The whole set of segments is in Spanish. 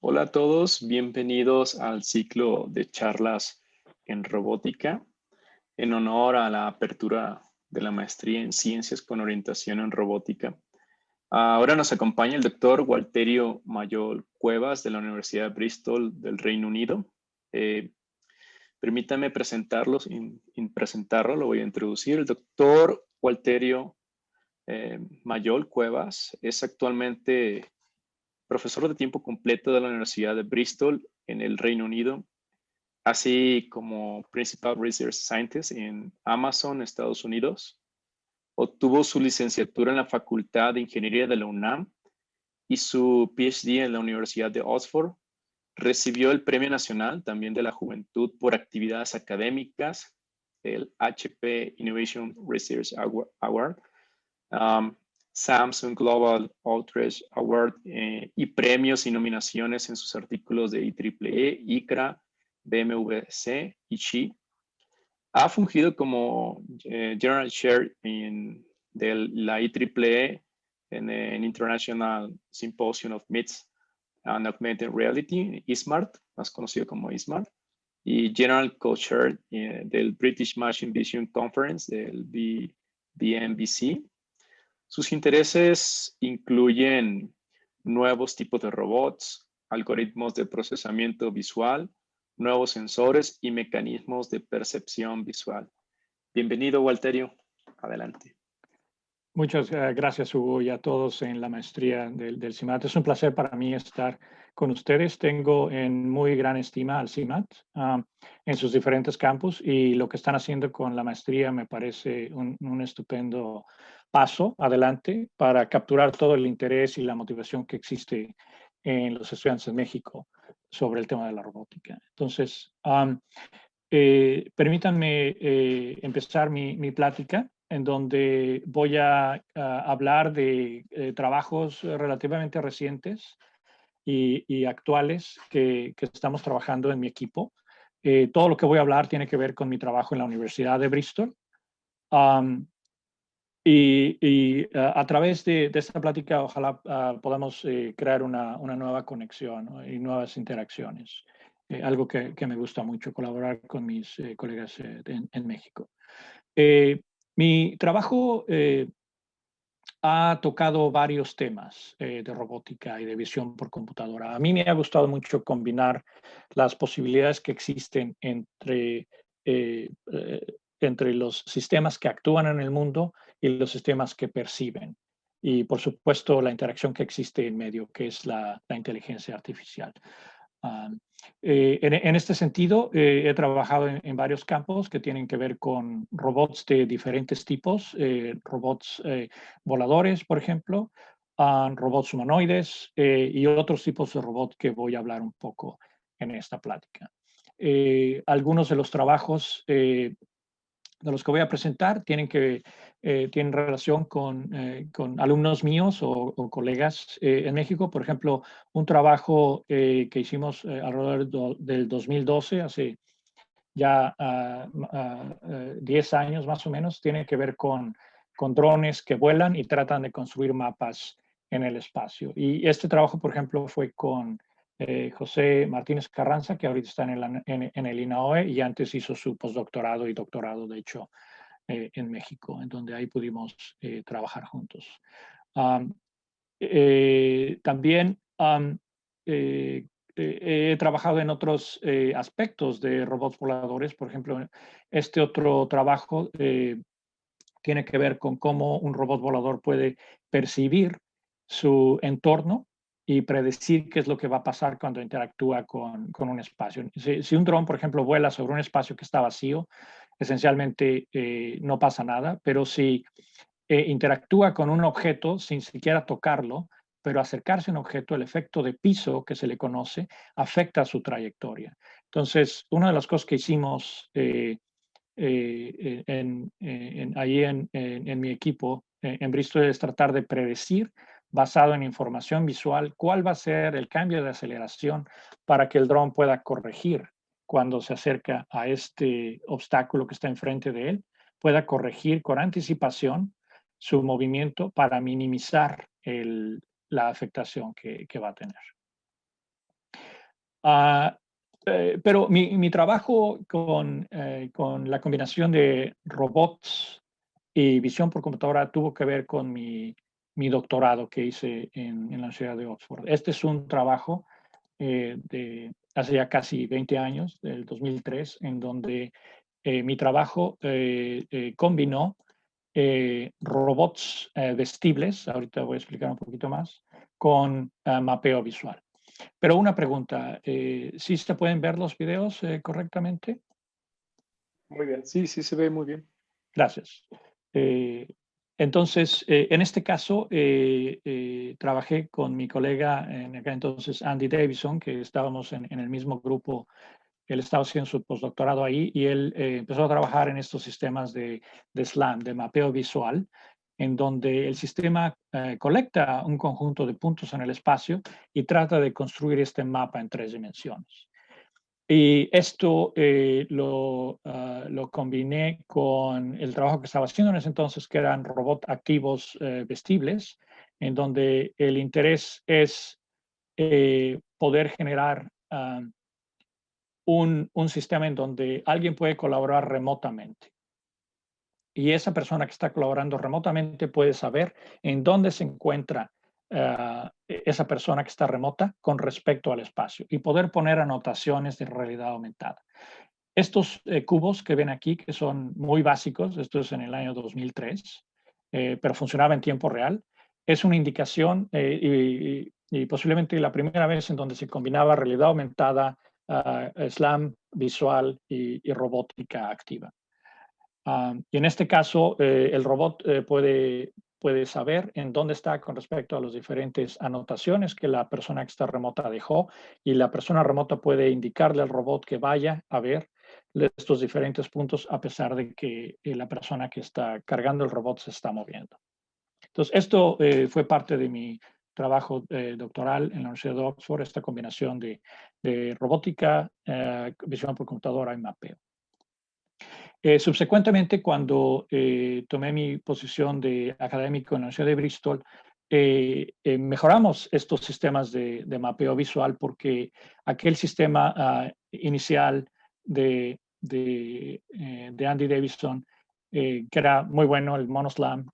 Hola a todos, bienvenidos al ciclo de charlas en robótica. En honor a la apertura de la maestría en ciencias con orientación en robótica. Ahora nos acompaña el doctor Walterio Mayol Cuevas de la Universidad de Bristol del Reino Unido. Eh, Permítame presentarlo, lo voy a introducir. El doctor Walterio Mayol Cuevas es actualmente profesor de tiempo completo de la Universidad de Bristol en el Reino Unido, así como Principal Research Scientist en Amazon, Estados Unidos. Obtuvo su licenciatura en la Facultad de Ingeniería de la UNAM y su PhD en la Universidad de Oxford. Recibió el Premio Nacional también de la Juventud por actividades académicas, el HP Innovation Research Award, um, Samsung Global Outreach Award y premios y nominaciones en sus artículos de IEEE, ICRA, BMWC y SHE. Ha fungido como General Chair de la IEEE en International Symposium of MITS and Augmented Reality, ISMART, más conocido como ISMART, y General Co-Chair del British Machine Vision Conference, del BMVC. Sus intereses incluyen nuevos tipos de robots, algoritmos de procesamiento visual, nuevos sensores y mecanismos de percepción visual. Bienvenido, Walterio. Adelante. Muchas gracias, Hugo, y a todos en la maestría del CIMAT. Es un placer para mí estar con ustedes. Tengo en muy gran estima al CIMAT en sus diferentes campus, y lo que están haciendo con la maestría me parece un estupendo paso adelante para capturar todo el interés y la motivación que existe en los estudiantes de México sobre el tema de la robótica. Entonces, permítanme empezar mi plática, en donde voy a hablar de trabajos relativamente recientes y actuales que estamos trabajando en mi equipo. Todo lo que voy a hablar tiene que ver con mi trabajo en la Universidad de Bristol. A través de esta plática, ojalá podamos crear una nueva conexión, ¿no? Y nuevas interacciones. Algo que me gusta mucho, colaborar con mis colegas en México. Mi trabajo ha tocado varios temas de robótica y de visión por computadora. A mí me ha gustado mucho combinar las posibilidades que existen eh, eh, entre los sistemas que actúan en el mundo y los sistemas que perciben. Y, por supuesto, la interacción que existe en medio, que es la inteligencia artificial. Um, en este sentido, he trabajado en varios campos que tienen que ver con robots de diferentes tipos, robots voladores, por ejemplo, robots humanoides y otros tipos de robots que voy a hablar un poco en esta plática. Algunos de los trabajos de los que voy a presentar tienen relación con alumnos míos o colegas en México. Por ejemplo, un trabajo que hicimos alrededor del 2012, hace ya 10 años más o menos, tiene que ver con drones que vuelan y tratan de construir mapas en el espacio. Y este trabajo, por ejemplo, fue con José Martínez Carranza, que ahorita está en el INAOE, y antes hizo su postdoctorado y doctorado, de hecho, en México, en donde ahí pudimos trabajar juntos. También he trabajado en otros aspectos de robots voladores. Por ejemplo, este otro trabajo tiene que ver con cómo un robot volador puede percibir su entorno y predecir qué es lo que va a pasar cuando interactúa con un espacio. Si un dron, por ejemplo, vuela sobre un espacio que está vacío, esencialmente no pasa nada, pero si interactúa con un objeto sin siquiera tocarlo, pero acercarse a un objeto, el efecto de piso que se le conoce, afecta su trayectoria. Entonces, una de las cosas que hicimos ahí en mi equipo en Bristol es tratar de predecir, basado en información visual, cuál va a ser el cambio de aceleración para que el dron pueda corregir cuando se acerca a este obstáculo que está enfrente de él, pueda corregir con anticipación su movimiento para minimizar la afectación que va a tener. Pero mi trabajo con la combinación de robots y visión por computadora tuvo que ver con mi doctorado que hice en la Universidad de Oxford. Este es un trabajo de hace ya casi 20 años, del 2003, en donde mi trabajo combinó robots vestibles, ahorita voy a explicar un poquito más, con mapeo visual. Pero una pregunta, ¿sí se pueden ver los videos correctamente? Muy bien, sí, sí se ve muy bien. Gracias. Entonces, en este caso, trabajé con mi colega en aquel entonces, Andy Davison, que estábamos en el mismo grupo. Él estaba haciendo su postdoctorado ahí y él empezó a trabajar en estos sistemas de SLAM, de mapeo visual, en donde el sistema colecta un conjunto de puntos en el espacio y trata de construir este mapa en 3 dimensiones. Y esto lo combiné con el trabajo que estaba haciendo en ese entonces, que eran robots activos vestibles, en donde el interés es poder generar un sistema en donde alguien puede colaborar remotamente. Y esa persona que está colaborando remotamente puede saber en dónde se encuentra esa persona que está remota con respecto al espacio y poder poner anotaciones de realidad aumentada. Estos cubos que ven aquí, que son muy básicos, esto es en el año 2003, pero funcionaba en tiempo real, es una indicación y posiblemente la primera vez en donde se combinaba realidad aumentada, SLAM visual y robótica activa. Y en este caso, el robot puede saber en dónde está con respecto a las diferentes anotaciones que la persona que está remota dejó, y la persona remota puede indicarle al robot que vaya a ver estos diferentes puntos a pesar de que la persona que está cargando el robot se está moviendo. Entonces, esto fue parte de mi trabajo doctoral en la Universidad de Oxford, esta combinación de robótica, visión por computadora y mapeo. Subsecuentemente, cuando tomé mi posición de académico en la Universidad de Bristol, mejoramos estos sistemas de mapeo visual porque aquel sistema inicial de Andy Davison, que era muy bueno, el MonoSLAM,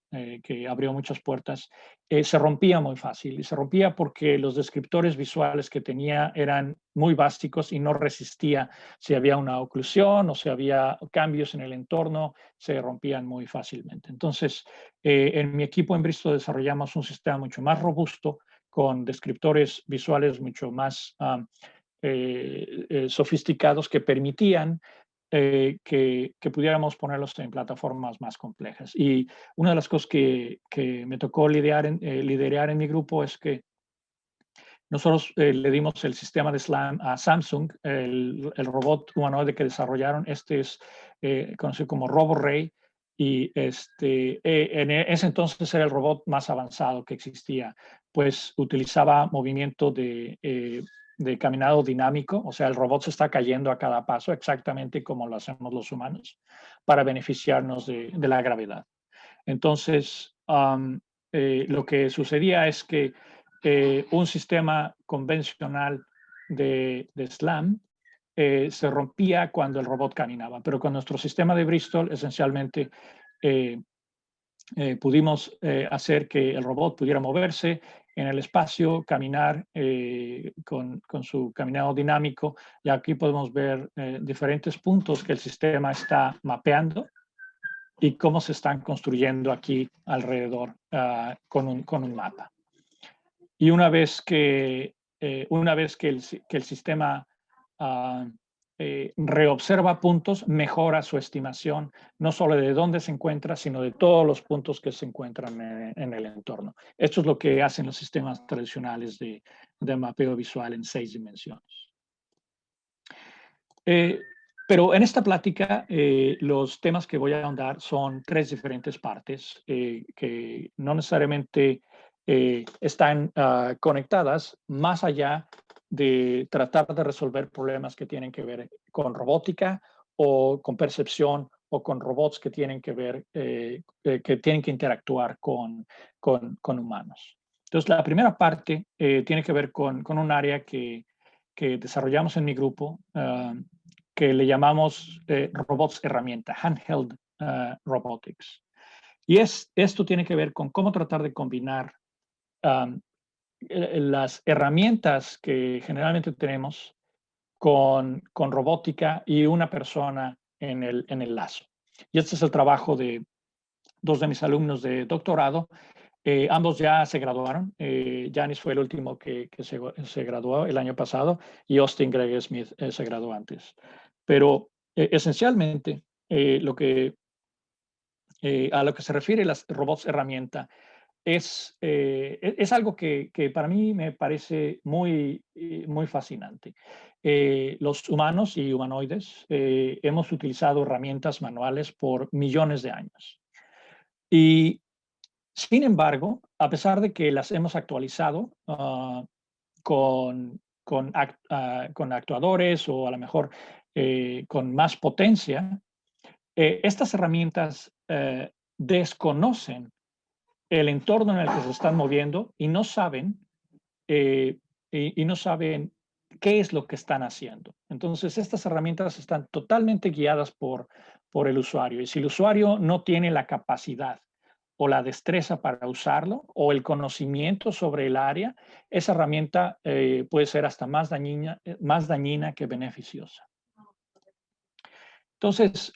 que abrió muchas puertas, se rompía muy fácil. Y se rompía porque los descriptores visuales que tenía eran muy básicos y no resistía si había una oclusión o si había cambios en el entorno, se rompían muy fácilmente. Entonces, en mi equipo en Bristol desarrollamos un sistema mucho más robusto con descriptores visuales mucho más sofisticados que permitían que pudiéramos ponerlos en plataformas más complejas. Y una de las cosas que me tocó liderar en mi grupo es que nosotros le dimos el sistema de SLAM a Samsung, el robot humanoide que desarrollaron. Este es conocido como RoboRay, y en ese entonces era el robot más avanzado que existía, pues utilizaba movimiento de caminado dinámico, o sea, el robot se está cayendo a cada paso, exactamente como lo hacemos los humanos, para beneficiarnos de la gravedad. Entonces, lo que sucedía es que un sistema convencional de SLAM se rompía cuando el robot caminaba, pero con nuestro sistema de Bristol esencialmente pudimos hacer que el robot pudiera moverse en el espacio, caminar con su caminado dinámico, y aquí podemos ver diferentes puntos que el sistema está mapeando y cómo se están construyendo aquí alrededor con un mapa. Y una vez que el sistema reobserva puntos, mejora su estimación, no solo de dónde se encuentra, sino de todos los puntos que se encuentran en el entorno. Esto es lo que hacen los sistemas tradicionales de mapeo visual en 6 dimensiones. Pero en esta plática, los temas que voy a ahondar son 3 diferentes partes que no necesariamente están conectadas, más allá de tratar de resolver problemas que tienen que ver con robótica o con percepción o con robots que tienen que ver, que tienen que interactuar con humanos. Entonces, la primera parte tiene que ver con un área que que desarrollamos en mi grupo, que le llamamos robots herramienta, handheld robotics. Y esto tiene que ver con cómo tratar de combinar las herramientas que generalmente tenemos con robótica y una persona en el lazo. Y este es el trabajo de dos de mis alumnos de doctorado. Ambos ya se graduaron. Janice fue el último que se graduó el año pasado y Austin Greg Smith se graduó antes. Pero esencialmente a lo que se refiere las robots herramienta es algo que para mí me parece muy fascinante. Los humanos y humanoides hemos utilizado herramientas manuales por millones de años. Y sin embargo, a pesar de que las hemos actualizado con actuadores o a lo mejor con más potencia, estas herramientas desconocen el entorno en el que se están moviendo y no saben qué es lo que están haciendo. Entonces, estas herramientas están totalmente guiadas por el usuario. Y si el usuario no tiene la capacidad o la destreza para usarlo o el conocimiento sobre el área, esa herramienta puede ser hasta más dañina que beneficiosa. Entonces,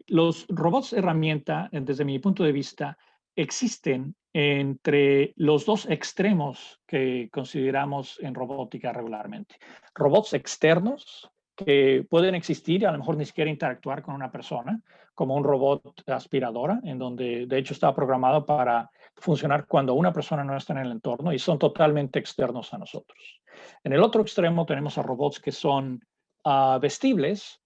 los robots herramienta, desde mi punto de vista, existen entre los dos extremos que consideramos en robótica regularmente. Robots externos que pueden existir y a lo mejor ni siquiera interactuar con una persona, como un robot aspiradora, en donde de hecho está programado para funcionar cuando una persona no está en el entorno y son totalmente externos a nosotros. En el otro extremo tenemos a robots que son vestibles,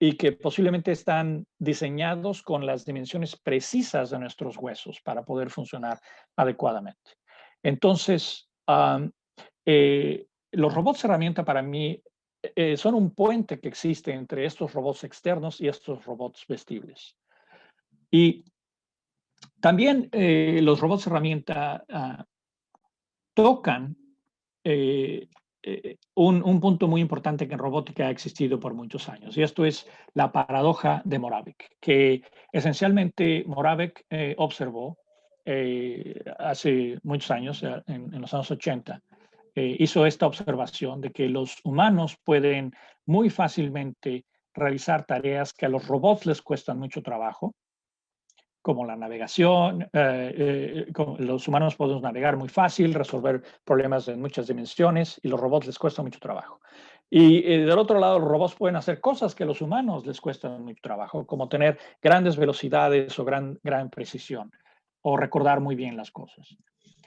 y que posiblemente están diseñados con las dimensiones precisas de nuestros huesos para poder funcionar adecuadamente. Entonces, los robots herramienta para mí son un puente que existe entre estos robots externos y estos robots vestibles. Y también los robots herramienta tocan un punto muy importante que en robótica ha existido por muchos años, y esto es la paradoja de Moravec, que esencialmente Moravec observó hace muchos años, en los años 80, hizo esta observación de que los humanos pueden muy fácilmente realizar tareas que a los robots les cuestan mucho trabajo, como la navegación. Los humanos podemos navegar muy fácil, resolver problemas en muchas dimensiones, y los robots les cuesta mucho trabajo. Y del otro lado, los robots pueden hacer cosas que a los humanos les cuestan mucho trabajo, como tener grandes velocidades o gran precisión, o recordar muy bien las cosas.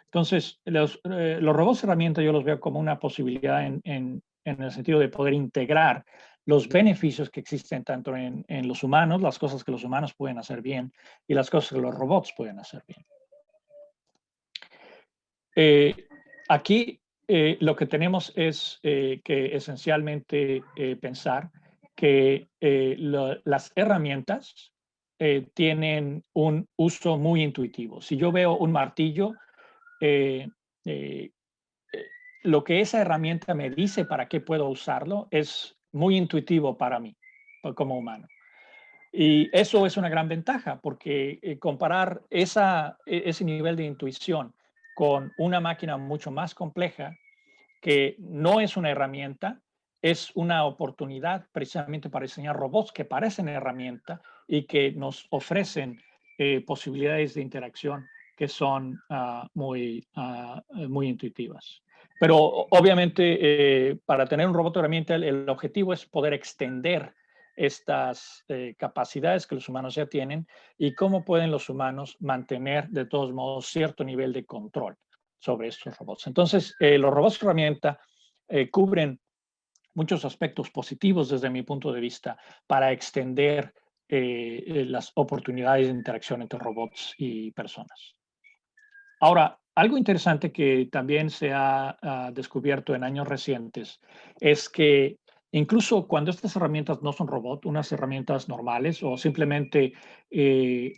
Entonces, los robots herramienta yo los veo como una posibilidad en el sentido de poder integrar los beneficios que existen tanto en los humanos, las cosas que los humanos pueden hacer bien, y las cosas que los robots pueden hacer bien. Aquí lo que tenemos es que esencialmente pensar que las herramientas tienen un uso muy intuitivo. Si yo veo un martillo, lo que esa herramienta me dice para qué puedo usarlo es muy intuitivo para mí, como humano. Y eso es una gran ventaja, porque comparar ese nivel de intuición con una máquina mucho más compleja, que no es una herramienta, es una oportunidad precisamente para diseñar robots que parecen herramienta y que nos ofrecen posibilidades de interacción que son muy intuitivas. Pero obviamente para tener un robot herramienta el objetivo es poder extender estas capacidades que los humanos ya tienen, y cómo pueden los humanos mantener de todos modos cierto nivel de control sobre estos robots. Entonces, los robots herramienta cubren muchos aspectos positivos desde mi punto de vista para extender las oportunidades de interacción entre robots y personas. Ahora, algo interesante que también se ha descubierto en años recientes es que incluso cuando estas herramientas no son robots, unas herramientas normales, o simplemente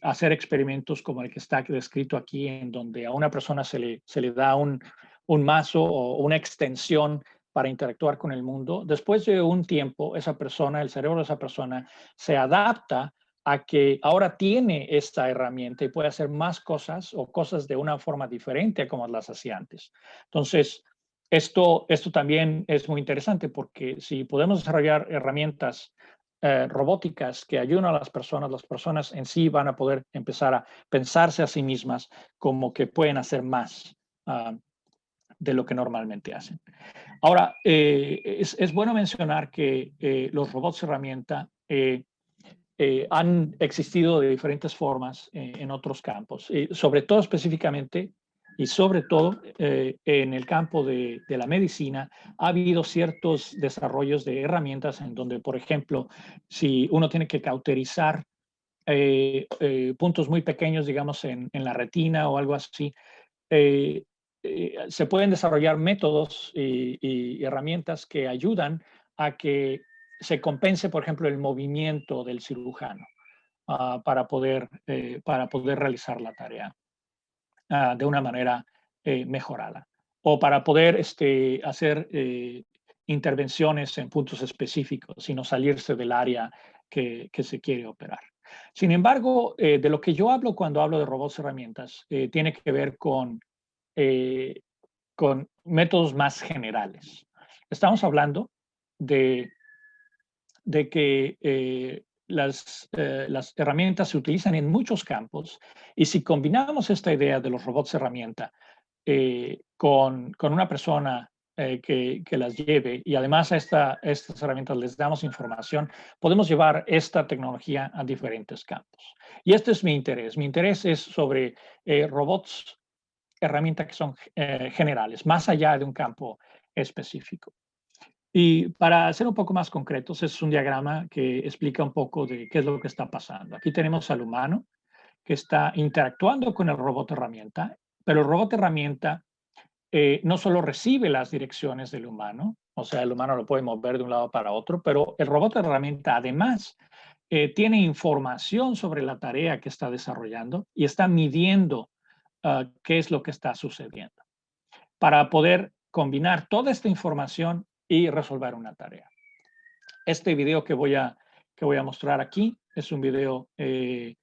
hacer experimentos como el que está descrito aquí, en donde a una persona se le da un mazo o una extensión para interactuar con el mundo, después de un tiempo, esa persona, el cerebro de esa persona, se adapta a que ahora tiene esta herramienta y puede hacer más cosas o cosas de una forma diferente a como las hacía antes. Entonces, esto también es muy interesante porque si podemos desarrollar herramientas robóticas que ayudan a las personas en sí van a poder empezar a pensarse a sí mismas como que pueden hacer más de lo que normalmente hacen. Ahora, es bueno mencionar que los robots herramienta han existido de diferentes formas en otros campos, sobre todo específicamente y sobre todo en el campo de la medicina, ha habido ciertos desarrollos de herramientas en donde, por ejemplo, si uno tiene que cauterizar puntos muy pequeños, digamos, en la retina o algo así, eh, se pueden desarrollar métodos y herramientas que ayudan a que se compense, por ejemplo, el movimiento del cirujano para poder realizar la tarea de una manera mejorada. O para poder hacer intervenciones en puntos específicos, sino salirse del área que se quiere operar. Sin embargo, de lo que yo hablo cuando hablo de robots herramientas, tiene que ver eh, con métodos más generales. Estamos hablando de, de que las herramientas se utilizan en muchos campos y si combinamos esta idea de los robots herramienta con una persona que las lleve y además a estas herramientas les damos información, podemos llevar esta tecnología a diferentes campos. Y este es mi interés. Mi interés es sobre robots herramientas que son generales, más allá de un campo específico. Y para ser un poco más concretos, es un diagrama que explica un poco de qué es lo que está pasando. Aquí tenemos al humano que está interactuando con el robot herramienta, pero el robot herramienta no solo recibe las direcciones del humano, o sea, el humano lo puede mover de un lado para otro, pero el robot herramienta además tiene información sobre la tarea que está desarrollando y está midiendo qué es lo que está sucediendo para poder combinar toda esta información y resolver una tarea. Este video que voy a mostrar aquí es un video del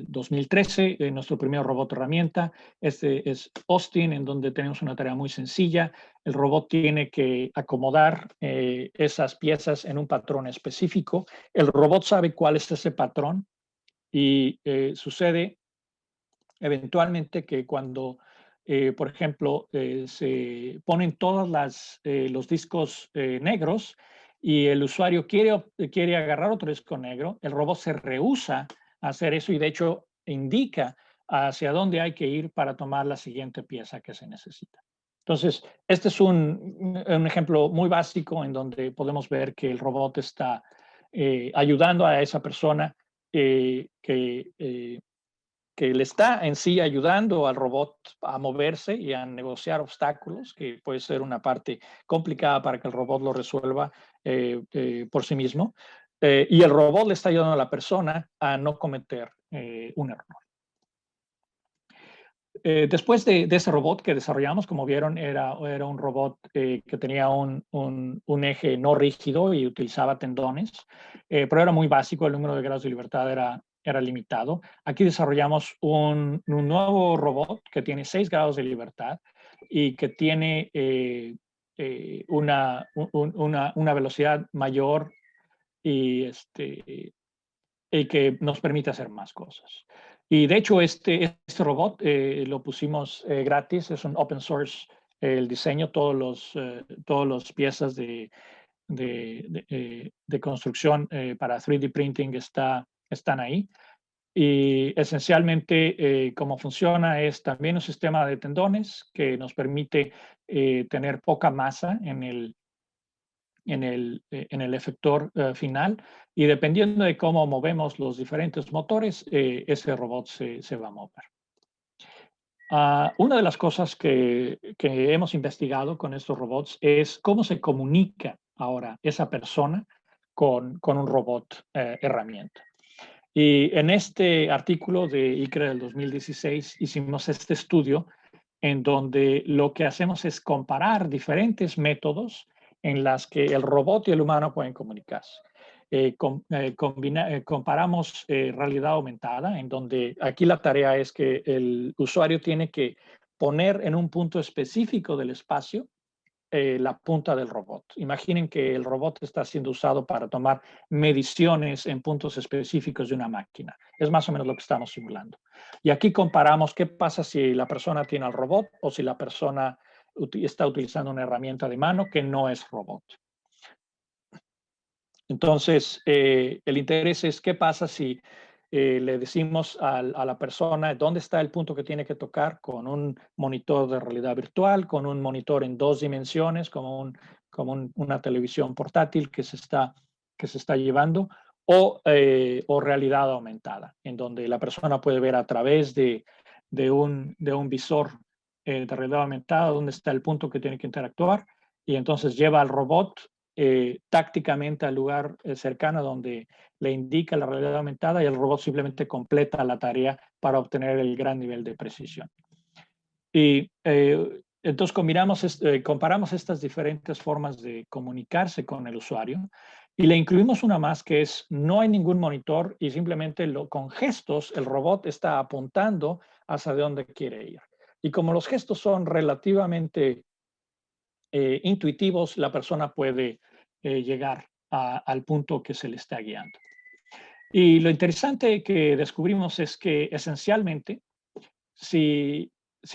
2013, nuestro primer robot herramienta. Este es Austin, en donde tenemos una tarea muy sencilla. El robot tiene que acomodar esas piezas en un patrón específico. El robot sabe cuál es ese patrón y sucede eventualmente que cuando, por ejemplo, se ponen todos los discos negros y el usuario quiere agarrar otro disco negro, el robot se rehúsa a hacer eso y de hecho indica hacia dónde hay que ir para tomar la siguiente pieza que se necesita. Entonces, este es un ejemplo muy básico en donde podemos ver que el robot está ayudando a esa persona que le está en sí ayudando al robot a moverse y a negociar obstáculos, que puede ser una parte complicada para que el robot lo resuelva por sí mismo. Y el robot le está ayudando a la persona a no cometer un error. Después de ese robot que desarrollamos, como vieron, era un robot que tenía un eje no rígido y utilizaba tendones, pero era muy básico, el número de grados de libertad era limitado. Aquí desarrollamos un nuevo robot que tiene 6 grados de libertad y que tiene una velocidad mayor y, y que nos permite hacer más cosas. Y de hecho, este robot lo pusimos gratis, es un open source el diseño, todas las piezas de construcción para 3D printing están ahí. Y esencialmente cómo funciona es también un sistema de tendones que nos permite tener poca masa en el efector final y dependiendo de cómo movemos los diferentes motores, ese robot se va a mover. Una de las cosas que hemos investigado con estos robots es cómo se comunica ahora esa persona con un robot herramienta. Y en este artículo de ICRE del 2016 hicimos este estudio en donde lo que hacemos es comparar diferentes métodos en las que el robot y el humano pueden comunicarse. Comparamos realidad aumentada, en donde aquí la tarea es que el usuario tiene que poner en un punto específico del espacio la punta del robot. Imaginen que el robot está siendo usado para tomar mediciones en puntos específicos de una máquina. Es más o menos lo que estamos simulando. Y aquí comparamos qué pasa si la persona tiene al robot o si la persona está utilizando una herramienta de mano que no es robot. Entonces, el interés es qué pasa si le decimos a la persona dónde está el punto que tiene que tocar con un monitor de realidad virtual, con un monitor en 2 dimensiones, como una televisión portátil que se está llevando, o realidad aumentada, en donde la persona puede ver a través de un visor de realidad aumentada dónde está el punto que tiene que interactuar, y entonces lleva al robot tácticamente al lugar cercano donde le indica la realidad aumentada y el robot simplemente completa la tarea para obtener el gran nivel de precisión. Y entonces comparamos estas diferentes formas de comunicarse con el usuario y le incluimos una más que es no hay ningún monitor y simplemente con gestos el robot está apuntando hacia dónde quiere ir. Y como los gestos son relativamente intuitivos, la persona puede llegar al punto que se le está guiando. Y lo interesante que descubrimos es que esencialmente, si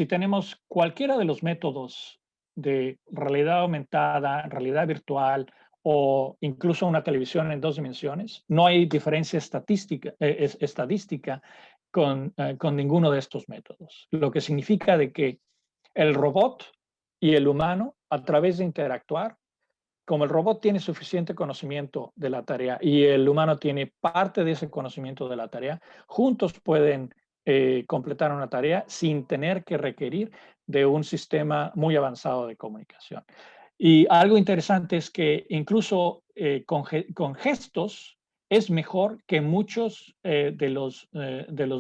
tenemos cualquiera de los métodos de realidad aumentada, realidad virtual o incluso una televisión en 2 dimensiones, no hay diferencia estadística con ninguno de estos métodos. Lo que significa de que el robot y el humano, a través de interactuar, como el robot tiene suficiente conocimiento de la tarea y el humano tiene parte de ese conocimiento de la tarea, juntos pueden completar una tarea sin tener que requerir de un sistema muy avanzado de comunicación. Y algo interesante es que incluso con gestos es mejor que muchos de los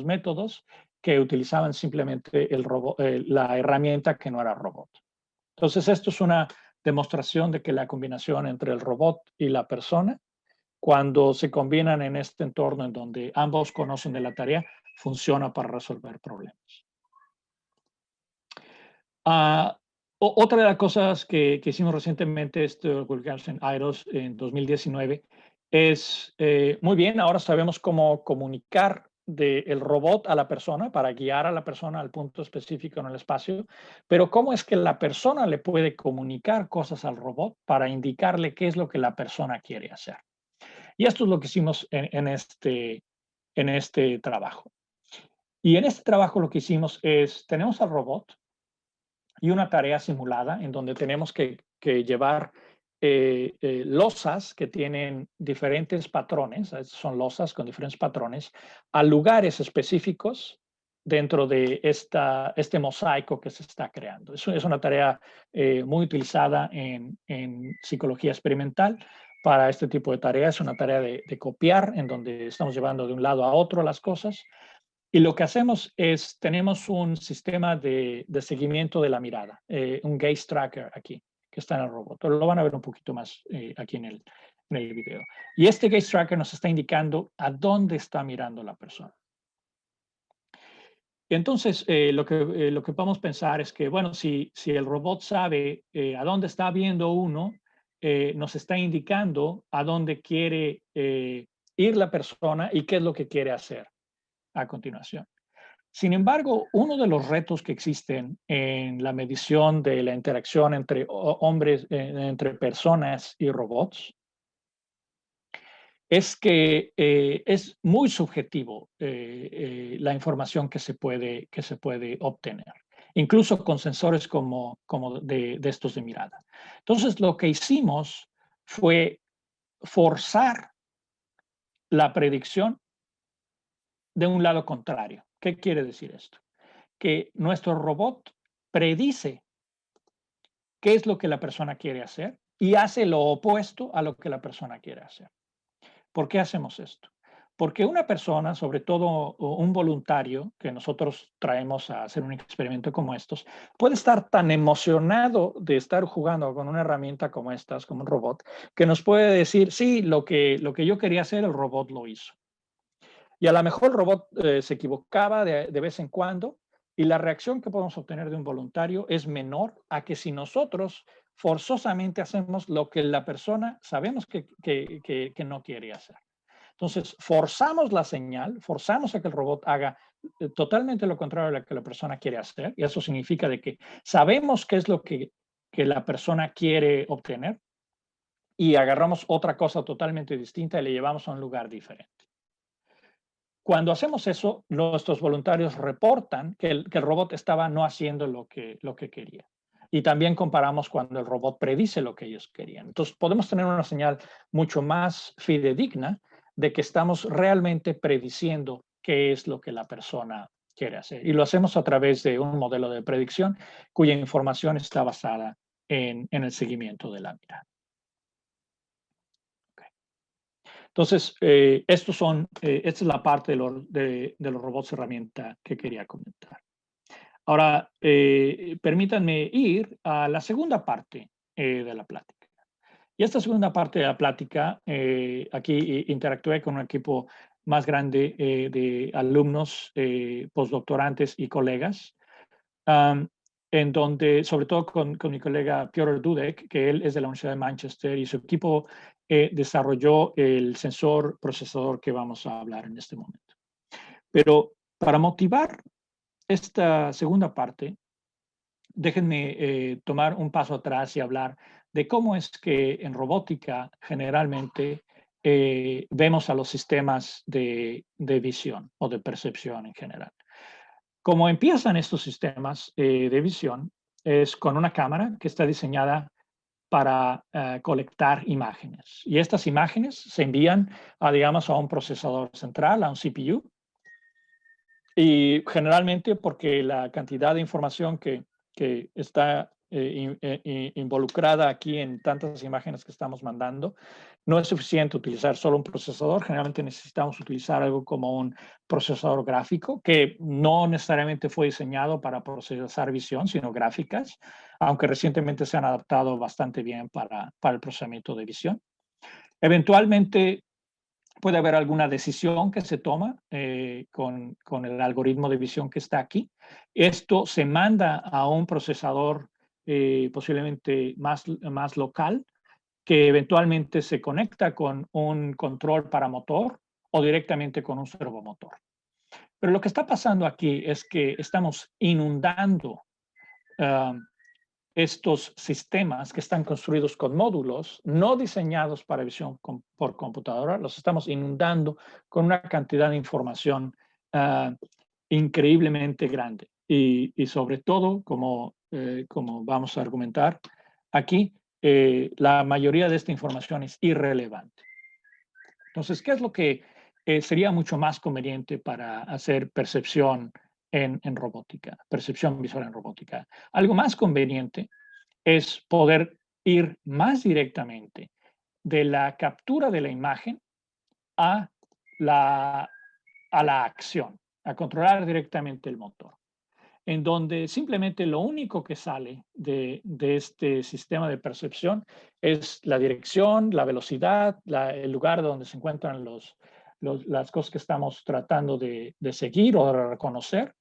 métodos que utilizaban simplemente la herramienta que no era robot. Entonces, esto es una demostración de que la combinación entre el robot y la persona, cuando se combinan en este entorno en donde ambos conocen de la tarea, funciona para resolver problemas. Otra de las cosas que hicimos recientemente, publicamos en IROS en 2019, es, muy bien, ahora sabemos cómo comunicar del robot a la persona para guiar a la persona al punto específico en el espacio, pero ¿cómo es que la persona le puede comunicar cosas al robot para indicarle qué es lo que la persona quiere hacer? Y esto es lo que hicimos en este trabajo. Y en este trabajo lo que hicimos es, tenemos al robot y una tarea simulada en donde tenemos que llevar losas que tienen diferentes patrones, son losas con diferentes patrones, a lugares específicos dentro de este mosaico que se está creando. Es una tarea muy utilizada en psicología experimental para este tipo de tareas. Es una tarea de copiar en donde estamos llevando de un lado a otro las cosas. Y lo que hacemos es, tenemos un sistema de seguimiento de la mirada, un gaze tracker aquí, que está en el robot. Lo van a ver un poquito más aquí en el video. Y este gaze tracker nos está indicando a dónde está mirando la persona. Entonces, lo que podemos pensar es que, bueno, si el robot sabe a dónde está viendo uno, nos está indicando a dónde quiere ir la persona y qué es lo que quiere hacer a continuación. Sin embargo, uno de los retos que existen en la medición de la interacción entre entre personas y robots, es que es muy subjetivo la información que se puede obtener, incluso con sensores como de estos de mirada. Entonces, lo que hicimos fue forzar la predicción de un lado contrario. ¿Qué quiere decir esto? Que nuestro robot predice qué es lo que la persona quiere hacer y hace lo opuesto a lo que la persona quiere hacer. ¿Por qué hacemos esto? Porque una persona, sobre todo un voluntario que nosotros traemos a hacer un experimento como estos, puede estar tan emocionado de estar jugando con una herramienta como estas, como un robot, que nos puede decir, sí, lo que yo quería hacer, el robot lo hizo. Y a lo mejor el robot se equivocaba de vez en cuando, y la reacción que podemos obtener de un voluntario es menor a que si nosotros forzosamente hacemos lo que la persona sabemos que no quiere hacer. Entonces, forzamos la señal, forzamos a que el robot haga totalmente lo contrario a lo que la persona quiere hacer, y eso significa de que sabemos qué es lo que la persona quiere obtener, y agarramos otra cosa totalmente distinta y le llevamos a un lugar diferente. Cuando hacemos eso, nuestros voluntarios reportan que el robot estaba no haciendo lo que quería. Y también comparamos cuando el robot predice lo que ellos querían. Entonces, podemos tener una señal mucho más fidedigna de que estamos realmente prediciendo qué es lo que la persona quiere hacer. Y lo hacemos a través de un modelo de predicción cuya información está basada en el seguimiento de la mirada. Entonces, esta es la parte de los robots herramienta que quería comentar. Ahora, permítanme ir a la segunda parte de la plática. Y esta segunda parte de la plática, aquí interactué con un equipo más grande de alumnos, postdoctorantes y colegas, en donde, sobre todo con mi colega Piotr Dudek, que él es de la Universidad de Manchester, y su equipo desarrolló el sensor procesador que vamos a hablar en este momento. Pero para motivar esta segunda parte, déjenme tomar un paso atrás y hablar de cómo es que en robótica generalmente vemos a los sistemas de visión o de percepción en general. Como empiezan estos sistemas de visión es con una cámara que está diseñada para colectar imágenes. Y estas imágenes se envían digamos, a un procesador central, a un CPU. Y generalmente porque la cantidad de información que está involucrada aquí en tantas imágenes que estamos mandando, no es suficiente utilizar solo un procesador. Generalmente necesitamos utilizar algo como un procesador gráfico, que no necesariamente fue diseñado para procesar visión, sino gráficas, aunque recientemente se han adaptado bastante bien para el procesamiento de visión. Eventualmente puede haber alguna decisión que se toma con el algoritmo de visión que está aquí. Esto se manda a un procesador posiblemente más local, que eventualmente se conecta con un control para motor o directamente con un servomotor. Pero lo que está pasando aquí es que estamos inundando estos sistemas que están construidos con módulos no diseñados para visión por computadora, los estamos inundando con una cantidad de información increíblemente grande. Y sobre todo, como vamos a argumentar aquí, la mayoría de esta información es irrelevante. Entonces, ¿qué es lo que sería mucho más conveniente para hacer percepción en robótica, percepción visual en robótica? Algo más conveniente es poder ir más directamente de la captura de la imagen a la acción, a controlar directamente el motor, en donde simplemente lo único que sale de este sistema de percepción es la dirección, la velocidad, el lugar donde se encuentran las cosas que estamos tratando de seguir o de reconocer,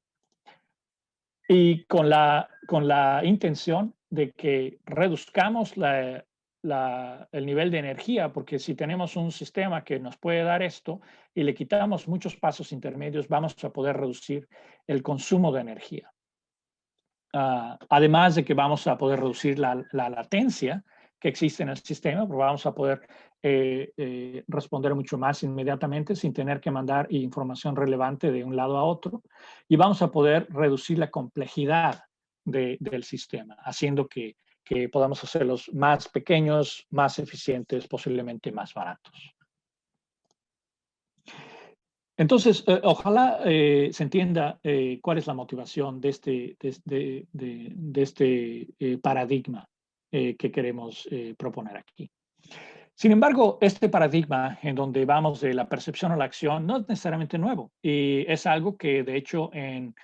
y con la intención de que reduzcamos el nivel de energía, porque si tenemos un sistema que nos puede dar esto y le quitamos muchos pasos intermedios, vamos a poder reducir el consumo de energía. Además de que vamos a poder reducir la latencia que existe en el sistema, porque vamos a poder responder mucho más inmediatamente sin tener que mandar información relevante de un lado a otro, y vamos a poder reducir la complejidad del sistema, haciendo que podamos hacerlos más pequeños, más eficientes, posiblemente más baratos. Entonces, ojalá se entienda cuál es la motivación de este paradigma que queremos proponer aquí. Sin embargo, este paradigma en donde vamos de la percepción a la acción no es necesariamente nuevo y es algo que de hecho en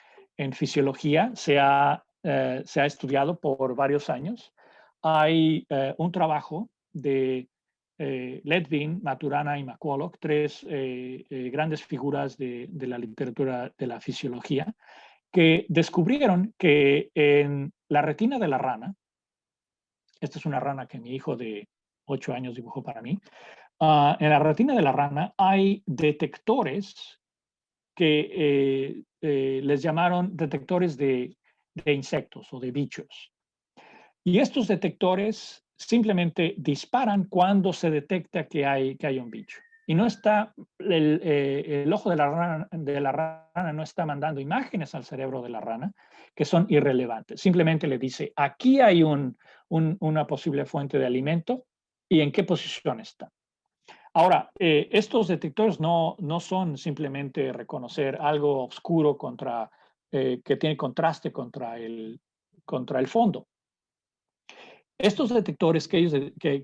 fisiología se ha estudiado por varios años. Hay un trabajo de Ledvin, Maturana y McCulloch, tres grandes figuras de la literatura de la fisiología, que descubrieron que en la retina de la rana, esta es una rana que mi hijo de 8 años dibujó para mí, en la retina de la rana hay detectores que les llamaron detectores de insectos o de bichos. Y estos detectores simplemente disparan cuando se detecta que hay un bicho. Y no está, el ojo de la rana no está mandando imágenes al cerebro de la rana que son irrelevantes. Simplemente le dice, aquí hay una posible fuente de alimento y en qué posición está. Ahora, estos detectores no son simplemente reconocer algo oscuro que tiene contraste contra el fondo. Estos detectores que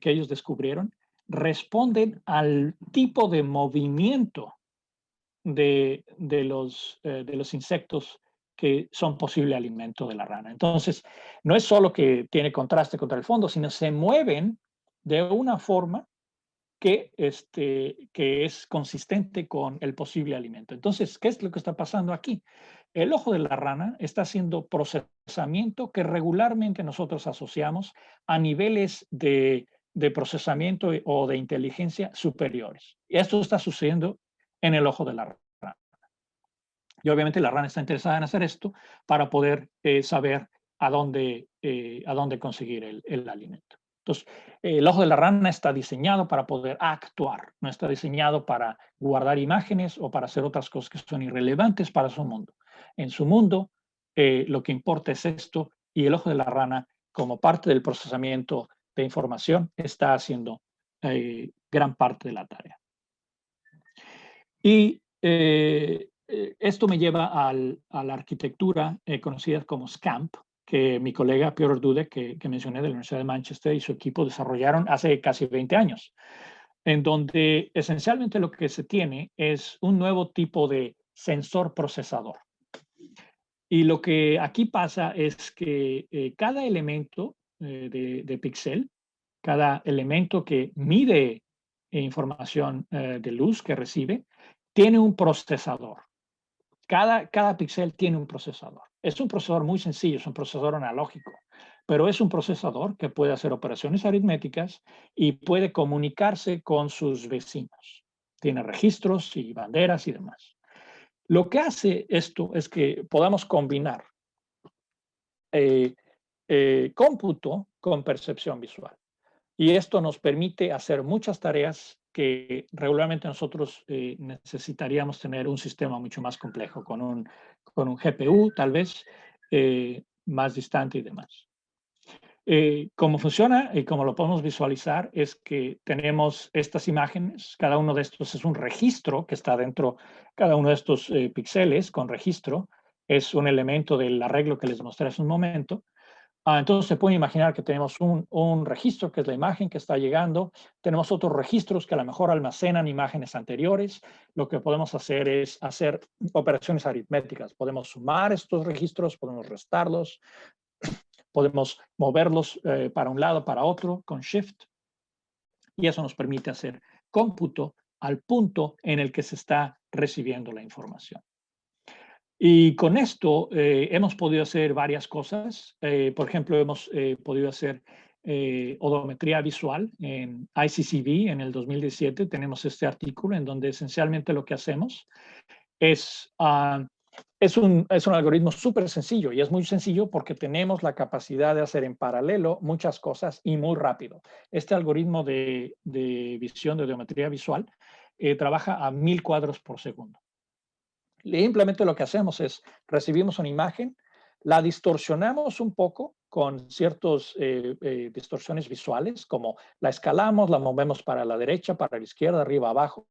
ellos descubrieron responden al tipo de movimiento de los insectos que son posible alimento de la rana. Entonces, no es solo que tiene contraste contra el fondo, sino se mueven de una forma que es consistente con el posible alimento. Entonces, ¿qué es lo que está pasando aquí? El ojo de la rana está haciendo procesamiento que regularmente nosotros asociamos a niveles de procesamiento o de inteligencia superiores. Y esto está sucediendo en el ojo de la rana. Y obviamente la rana está interesada en hacer esto para poder saber a dónde conseguir el alimento. Entonces, el ojo de la rana está diseñado para poder actuar, no está diseñado para guardar imágenes o para hacer otras cosas que son irrelevantes para su mundo. En su mundo, lo que importa es esto y el ojo de la rana, como parte del procesamiento de información, está haciendo gran parte de la tarea. Y esto me lleva a la arquitectura conocida como SCAMP, que mi colega Piotr Dudek, que mencioné de la Universidad de Manchester, y su equipo desarrollaron hace casi 20 años, en donde esencialmente lo que se tiene es un nuevo tipo de sensor procesador. Y lo que aquí pasa es que cada elemento de píxel, cada elemento que mide información de luz que recibe, tiene un procesador. Cada píxel tiene un procesador. Es un procesador muy sencillo, es un procesador analógico, pero es un procesador que puede hacer operaciones aritméticas y puede comunicarse con sus vecinos. Tiene registros y banderas y demás. Lo que hace esto es que podamos combinar cómputo con percepción visual. Y esto nos permite hacer muchas tareas que regularmente nosotros necesitaríamos tener un sistema mucho más complejo, con un GPU tal vez más distante y demás. Cómo funciona y cómo lo podemos visualizar es que tenemos estas imágenes, cada uno de estos es un registro que está dentro, cada uno de estos píxeles con registro, es un elemento del arreglo que les mostré hace un momento. Entonces se puede imaginar que tenemos un registro que es la imagen que está llegando, tenemos otros registros que a lo mejor almacenan imágenes anteriores. Lo que podemos hacer es hacer operaciones aritméticas. Podemos sumar estos registros, podemos restarlos, podemos moverlos para un lado, para otro con Shift. Y eso nos permite hacer cómputo al punto en el que se está recibiendo la información. Y con esto hemos podido hacer varias cosas. Por ejemplo, hemos podido hacer odometría visual en ICCV en el 2017. Tenemos este artículo en donde esencialmente lo que hacemos es, es un algoritmo súper sencillo, y es muy sencillo porque tenemos la capacidad de hacer en paralelo muchas cosas y muy rápido. Este algoritmo de visión de odometría visual trabaja a 1000 cuadros por segundo. Simplemente lo que hacemos es recibimos una imagen, la distorsionamos un poco con ciertas distorsiones visuales, como la escalamos, la movemos para la derecha, para la izquierda, arriba, abajo,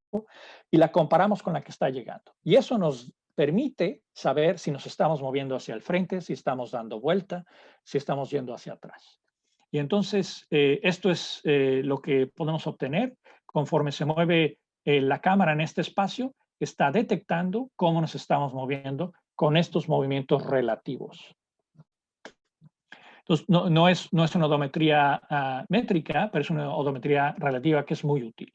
y la comparamos con la que está llegando. Y eso nos permite saber si nos estamos moviendo hacia el frente, si estamos dando vuelta, si estamos yendo hacia atrás. Y entonces, esto es lo que podemos obtener conforme se mueve la cámara en este espacio, está detectando cómo nos estamos moviendo con estos movimientos relativos. Entonces, no es una odometría métrica, pero es una odometría relativa que es muy útil.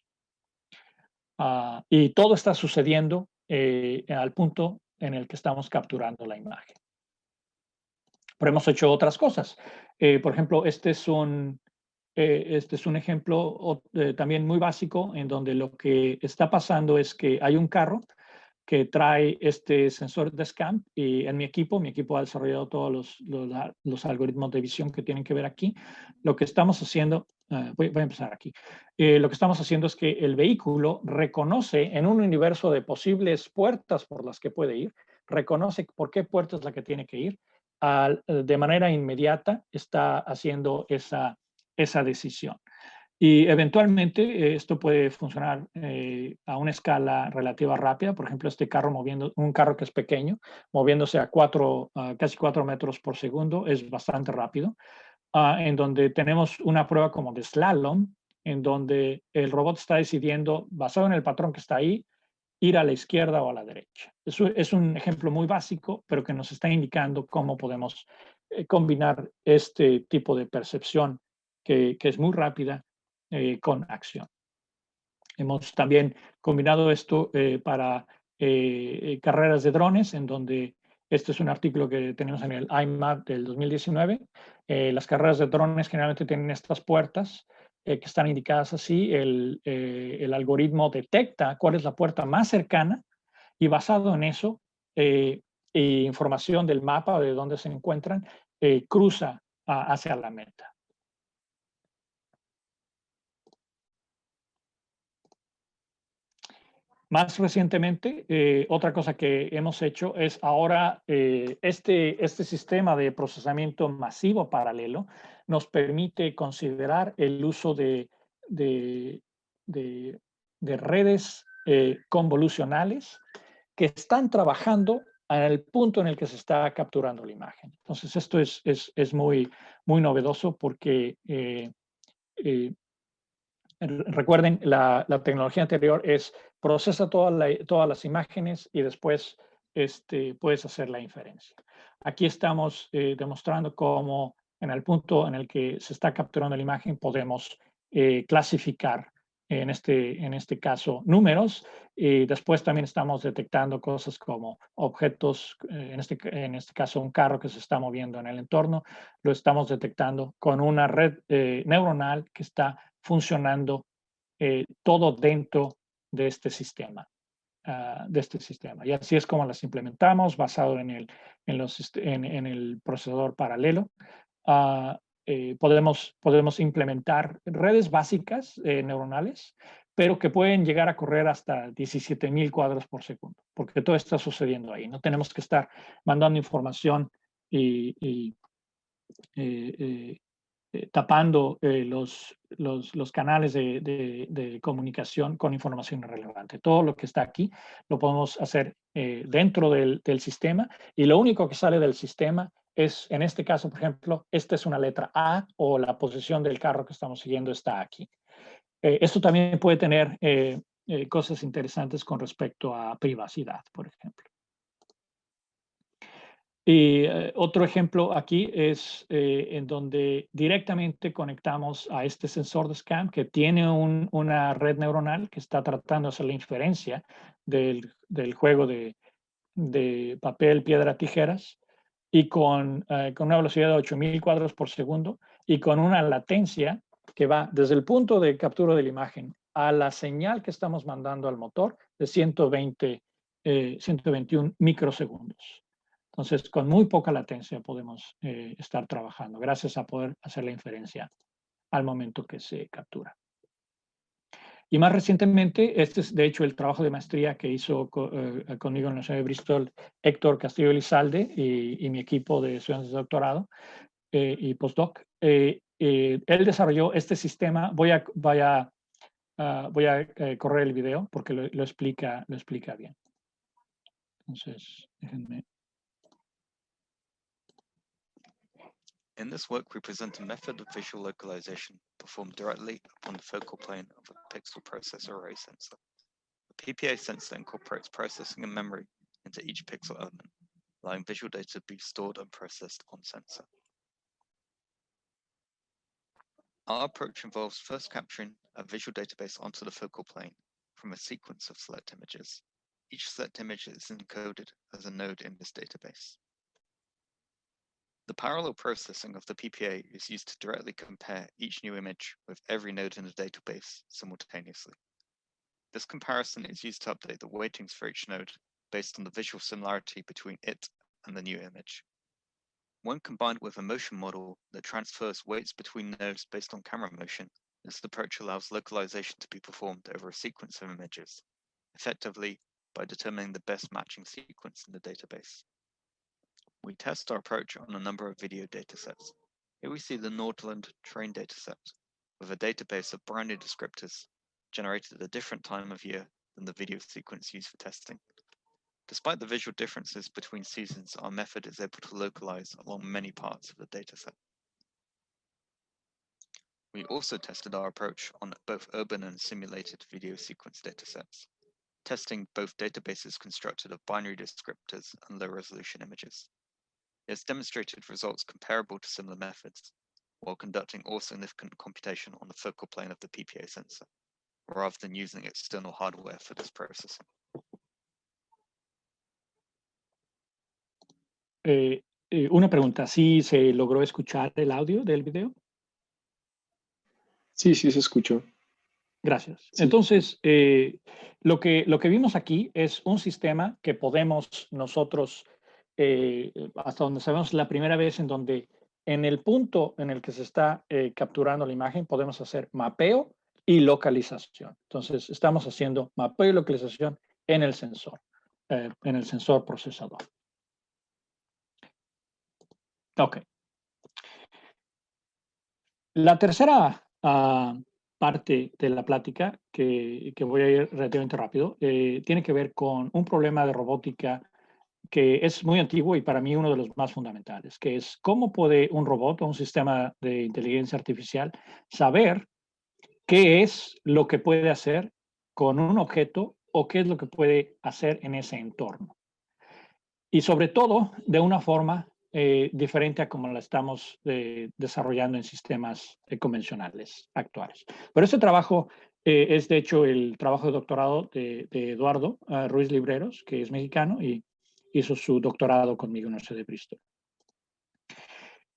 Y todo está sucediendo al punto en el que estamos capturando la imagen. Pero hemos hecho otras cosas. Por ejemplo, este es un ejemplo también muy básico en donde lo que está pasando es que hay un carro que trae este sensor de SCAMP y en mi equipo ha desarrollado todos los algoritmos de visión que tienen que ver aquí. Lo que estamos haciendo, voy a empezar aquí. Lo que estamos haciendo es que el vehículo reconoce en un universo de posibles puertas por las que puede ir, reconoce por qué puerta es la que tiene que ir, de manera inmediata está haciendo esa decisión. Y eventualmente esto puede funcionar a una escala relativa rápida. Por ejemplo, este carro un carro que es pequeño, moviéndose a casi 4 metros por segundo, es bastante rápido. En donde tenemos una prueba como de slalom, en donde el robot está decidiendo, basado en el patrón que está ahí, ir a la izquierda o a la derecha. Eso es un ejemplo muy básico, pero que nos está indicando cómo podemos combinar este tipo de percepción que es muy rápida con acción. Hemos también combinado esto para carreras de drones, en donde este es un artículo que tenemos en el IMAP del 2019. Las carreras de drones generalmente tienen estas puertas que están indicadas así. El algoritmo detecta cuál es la puerta más cercana y basado en eso, información del mapa de dónde se encuentran, cruza hacia la meta. Más recientemente, otra cosa que hemos hecho es ahora este sistema de procesamiento masivo paralelo nos permite considerar el uso de redes convolucionales que están trabajando al punto en el que se está capturando la imagen. Entonces, esto es muy novedoso porque recuerden, la tecnología anterior es procesa todas las imágenes y después puedes hacer la inferencia. Aquí estamos demostrando cómo en el punto en el que se está capturando la imagen podemos clasificar en este caso números y después también estamos detectando cosas como objetos, en este caso un carro que se está moviendo en el entorno, lo estamos detectando con una red neuronal que está funcionando todo dentro de este sistema. Y así es como las implementamos, basado en el procesador paralelo. Podemos implementar redes básicas neuronales, pero que pueden llegar a correr hasta 17,000 cuadros por segundo, porque todo está sucediendo ahí. No tenemos que estar mandando información y tapando los canales de comunicación con información irrelevante. Todo lo que está aquí lo podemos hacer dentro del sistema y lo único que sale del sistema es, en este caso, por ejemplo, esta es una letra A o la posición del carro que estamos siguiendo está aquí. Esto también puede tener cosas interesantes con respecto a privacidad, por ejemplo. Y otro ejemplo aquí es en donde directamente conectamos a este sensor de SCAMP que tiene una red neuronal que está tratando de hacer la inferencia del juego de papel, piedra, tijeras y con una velocidad de 8,000 cuadros por segundo y con una latencia que va desde el punto de captura de la imagen a la señal que estamos mandando al motor de 121 microsegundos. Entonces, con muy poca latencia podemos estar trabajando, gracias a poder hacer la inferencia al momento que se captura. Y más recientemente, este es de hecho el trabajo de maestría que hizo conmigo en la Universidad de Bristol Héctor Castillo Elizalde y mi equipo de estudiantes de doctorado y postdoc. Él desarrolló este sistema. Voy a correr el video porque lo explica bien. Entonces, déjenme. In this work, we present a method of visual localization performed directly upon the focal plane of a pixel processor array sensor. The PPA sensor incorporates processing and memory into each pixel element, allowing visual data to be stored and processed on sensor. Our approach involves first capturing a visual database onto the focal plane from a sequence of select images. Each select image is encoded as a node in this database. The parallel processing of the PPA is used to directly compare each new image with every node in the database simultaneously. This comparison is used to update the weightings for each node based on the visual similarity between it and the new image. When combined with a motion model that transfers weights between nodes based on camera motion, this approach allows localization to be performed over a sequence of images, effectively by determining the best matching sequence in the database. We test our approach on a number of video datasets. Here we see the Nordland train dataset with a database of brand new descriptors generated at a different time of year than the video sequence used for testing. Despite the visual differences between seasons, our method is able to localize along many parts of the dataset. We also tested our approach on both urban and simulated video sequence datasets, testing both databases constructed of binary descriptors and low-resolution images. It has demonstrated results comparable to similar methods, while conducting all significant computation on the focal plane of the PPA sensor, rather than using external hardware for this processing. Una pregunta, ¿sí se logró escuchar el audio del video? Sí, sí se escuchó. Gracias. Sí. Entonces, lo que vimos aquí es un sistema que podemos nosotros, hasta donde sabemos, la primera vez en donde en el punto en el que se está capturando la imagen, podemos hacer mapeo y localización. Entonces, estamos haciendo mapeo y localización en el sensor procesador. Ok. La tercera parte de la plática, que voy a ir relativamente rápido, tiene que ver con un problema de robótica que es muy antiguo y para mí uno de los más fundamentales, que es cómo puede un robot o un sistema de inteligencia artificial saber qué es lo que puede hacer con un objeto o qué es lo que puede hacer en ese entorno. Y sobre todo, de una forma diferente a como la estamos desarrollando en sistemas convencionales actuales. Pero este trabajo es, de hecho, el trabajo de doctorado de Eduardo Ruiz Libreros, que es mexicano y hizo su doctorado conmigo en la Universidad de Bristol.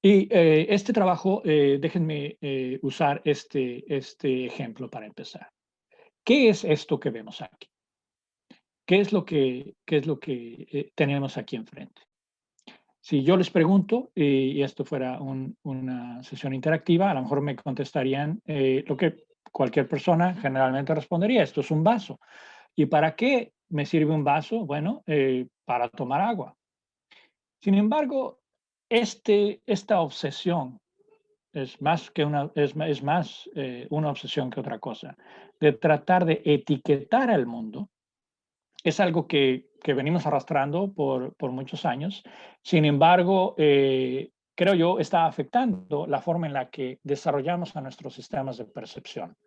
Y este trabajo, déjenme usar este ejemplo para empezar. ¿Qué es esto que vemos aquí? ¿Qué es lo que tenemos aquí enfrente? Si yo les pregunto, y esto fuera una sesión interactiva, a lo mejor me contestarían lo que cualquier persona generalmente respondería: esto es un vaso. ¿Y para qué me sirve un vaso? Bueno, para tomar agua. Sin embargo, esta obsesión es más una obsesión que otra cosa, de tratar de etiquetar al mundo. Es algo que venimos arrastrando por muchos años. Sin embargo, creo yo, está afectando la forma en la que desarrollamos a nuestros sistemas de percepción.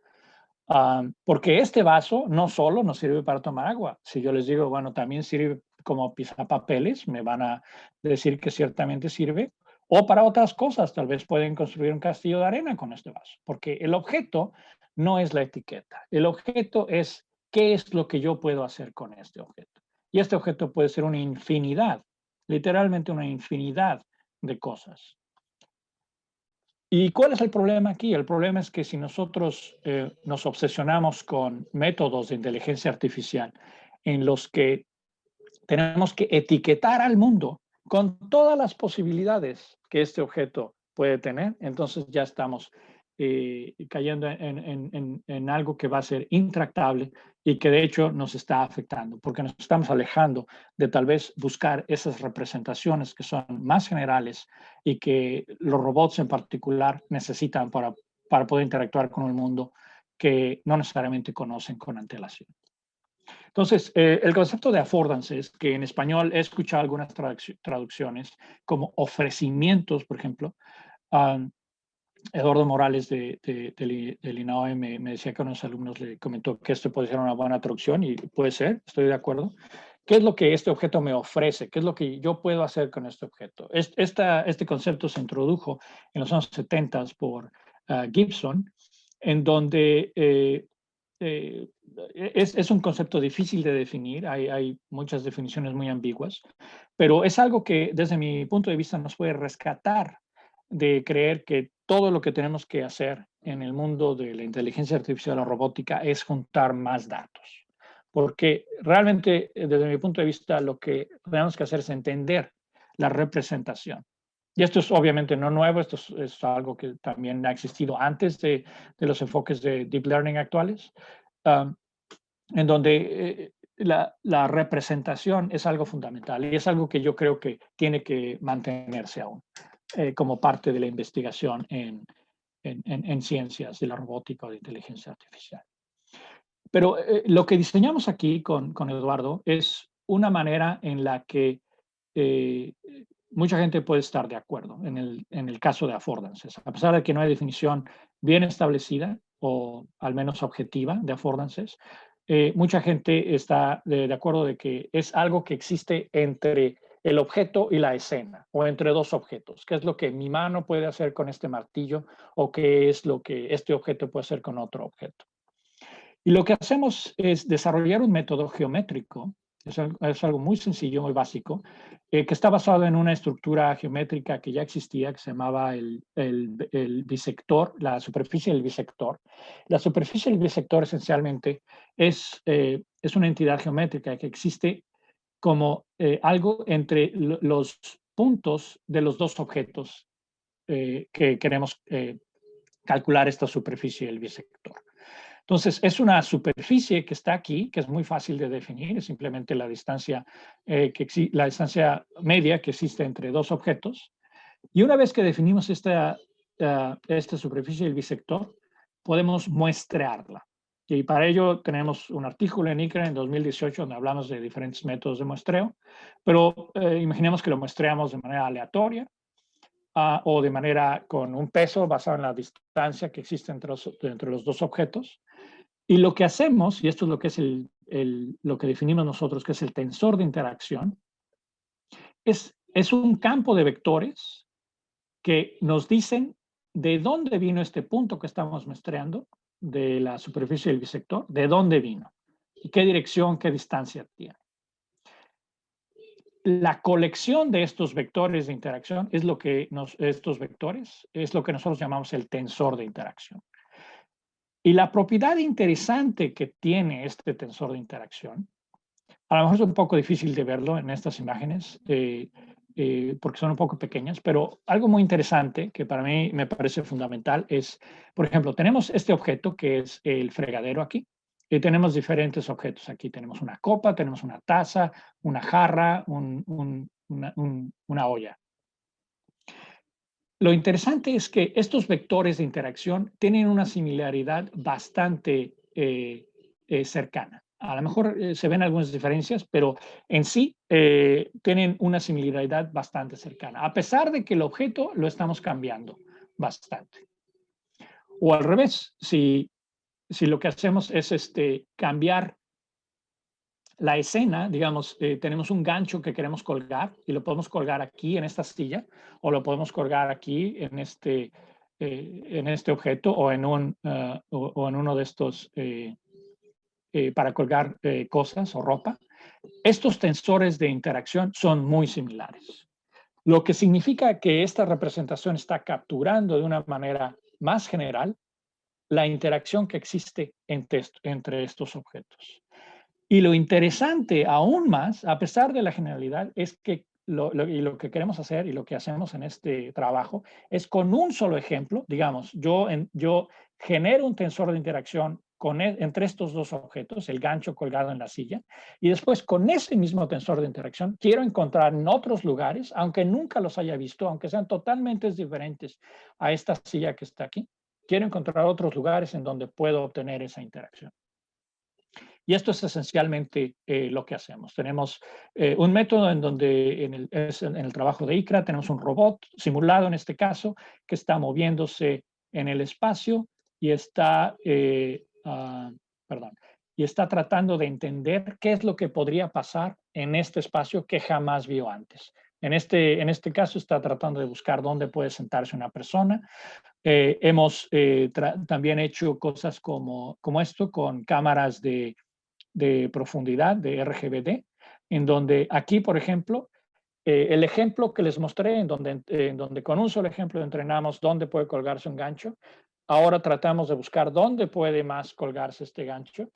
Porque este vaso no solo nos sirve para tomar agua. Si yo les digo, bueno, también sirve como pisapapeles, me van a decir que ciertamente sirve. O para otras cosas, tal vez pueden construir un castillo de arena con este vaso. Porque el objeto no es la etiqueta. El objeto es qué es lo que yo puedo hacer con este objeto. Y este objeto puede ser una infinidad, literalmente una infinidad de cosas. ¿Y cuál es el problema aquí? El problema es que si nosotros nos obsesionamos con métodos de inteligencia artificial en los que tenemos que etiquetar al mundo con todas las posibilidades que este objeto puede tener, entonces ya estamos cayendo en algo que va a ser intractable y que de hecho nos está afectando, porque nos estamos alejando de tal vez buscar esas representaciones que son más generales y que los robots en particular necesitan para poder interactuar con el mundo, que no necesariamente conocen con antelación. Entonces, el concepto de affordances, que en español he escuchado algunas traducciones como ofrecimientos, por ejemplo, Eduardo Morales del INAOE me decía que a unos alumnos le comentó que esto puede ser una buena traducción y puede ser, estoy de acuerdo. ¿Qué es lo que este objeto me ofrece? ¿Qué es lo que yo puedo hacer con este objeto? Este concepto se introdujo en los años 70 por Gibson, en donde es un concepto difícil de definir, hay muchas definiciones muy ambiguas, pero es algo que desde mi punto de vista nos puede rescatar de creer que todo lo que tenemos que hacer en el mundo de la inteligencia artificial o robótica es juntar más datos. Porque realmente, desde mi punto de vista, lo que tenemos que hacer es entender la representación. Y esto es obviamente no nuevo, esto es algo que también ha existido antes de los enfoques de Deep Learning actuales, en donde la representación es algo fundamental y es algo que yo creo que tiene que mantenerse aún como parte de la investigación en ciencias de la robótica o de inteligencia artificial. Pero lo que diseñamos aquí con Eduardo es una manera en la que mucha gente puede estar de acuerdo en el caso de affordances. A pesar de que no hay definición bien establecida o al menos objetiva de affordances, mucha gente está de acuerdo de que es algo que existe entre el objeto y la escena, o entre dos objetos. ¿Qué es lo que mi mano puede hacer con este martillo o qué es lo que este objeto puede hacer con otro objeto? Y lo que hacemos es desarrollar un método geométrico, es algo muy sencillo, muy básico, que está basado en una estructura geométrica que ya existía, que se llamaba el bisector, la superficie del bisector. La superficie del bisector esencialmente es una entidad geométrica que existe como algo entre los puntos de los dos objetos que queremos calcular esta superficie del bisector. Entonces, es una superficie que está aquí, que es muy fácil de definir, es simplemente la distancia, la distancia media que existe entre dos objetos. Y una vez que definimos esta superficie del bisector, podemos muestrearla. Y para ello tenemos un artículo en ICRA en 2018 donde hablamos de diferentes métodos de muestreo, pero imaginemos que lo muestreamos de manera aleatoria o de manera con un peso basado en la distancia que existe entre los dos objetos. Y lo que hacemos, y esto es lo que es lo que definimos nosotros, que es el tensor de interacción, es un campo de vectores que nos dicen de dónde vino este punto que estamos muestreando de la superficie del bisector, de dónde vino y qué dirección, qué distancia tiene. La colección de estos vectores de interacción es lo que estos vectores es lo que nosotros llamamos el tensor de interacción. Y la propiedad interesante que tiene este tensor de interacción, a lo mejor es un poco difícil de verlo en estas imágenes porque son un poco pequeñas, pero algo muy interesante que para mí me parece fundamental es, por ejemplo, tenemos este objeto que es el fregadero aquí y tenemos diferentes objetos aquí. Tenemos una copa, tenemos una taza, una jarra, una olla. Lo interesante es que estos vectores de interacción tienen una similaridad bastante cercana. A lo mejor se ven algunas diferencias, pero en sí tienen una similaridad bastante cercana, a pesar de que el objeto lo estamos cambiando bastante. O al revés, si lo que hacemos es cambiar la escena, digamos, tenemos un gancho que queremos colgar y lo podemos colgar aquí en esta silla o lo podemos colgar aquí en este objeto o en uno de estos para colgar cosas o ropa. Estos tensores de interacción son muy similares, lo que significa que esta representación está capturando de una manera más general la interacción que existe entre estos objetos. Y lo interesante aún más, a pesar de la generalidad, es que lo que queremos hacer y lo que hacemos en este trabajo es con un solo ejemplo, digamos, yo genero un tensor de interacción entre estos dos objetos, el gancho colgado en la silla, y después con ese mismo tensor de interacción quiero encontrar en otros lugares, aunque nunca los haya visto, aunque sean totalmente diferentes a esta silla que está aquí, quiero encontrar otros lugares en donde puedo obtener esa interacción. Y esto es esencialmente lo que hacemos. Tenemos un método en donde en el trabajo de ICRA tenemos un robot simulado en este caso que está moviéndose en el espacio y está, y está tratando de entender qué es lo que podría pasar en este espacio que jamás vio antes. En este caso está tratando de buscar dónde puede sentarse una persona. Hemos también hecho cosas como esto con cámaras de profundidad, de RGBD, en donde aquí, por ejemplo, el ejemplo que les mostré, en donde con un solo ejemplo entrenamos dónde puede colgarse un gancho, ahora tratamos de buscar dónde puede más colgarse este gancho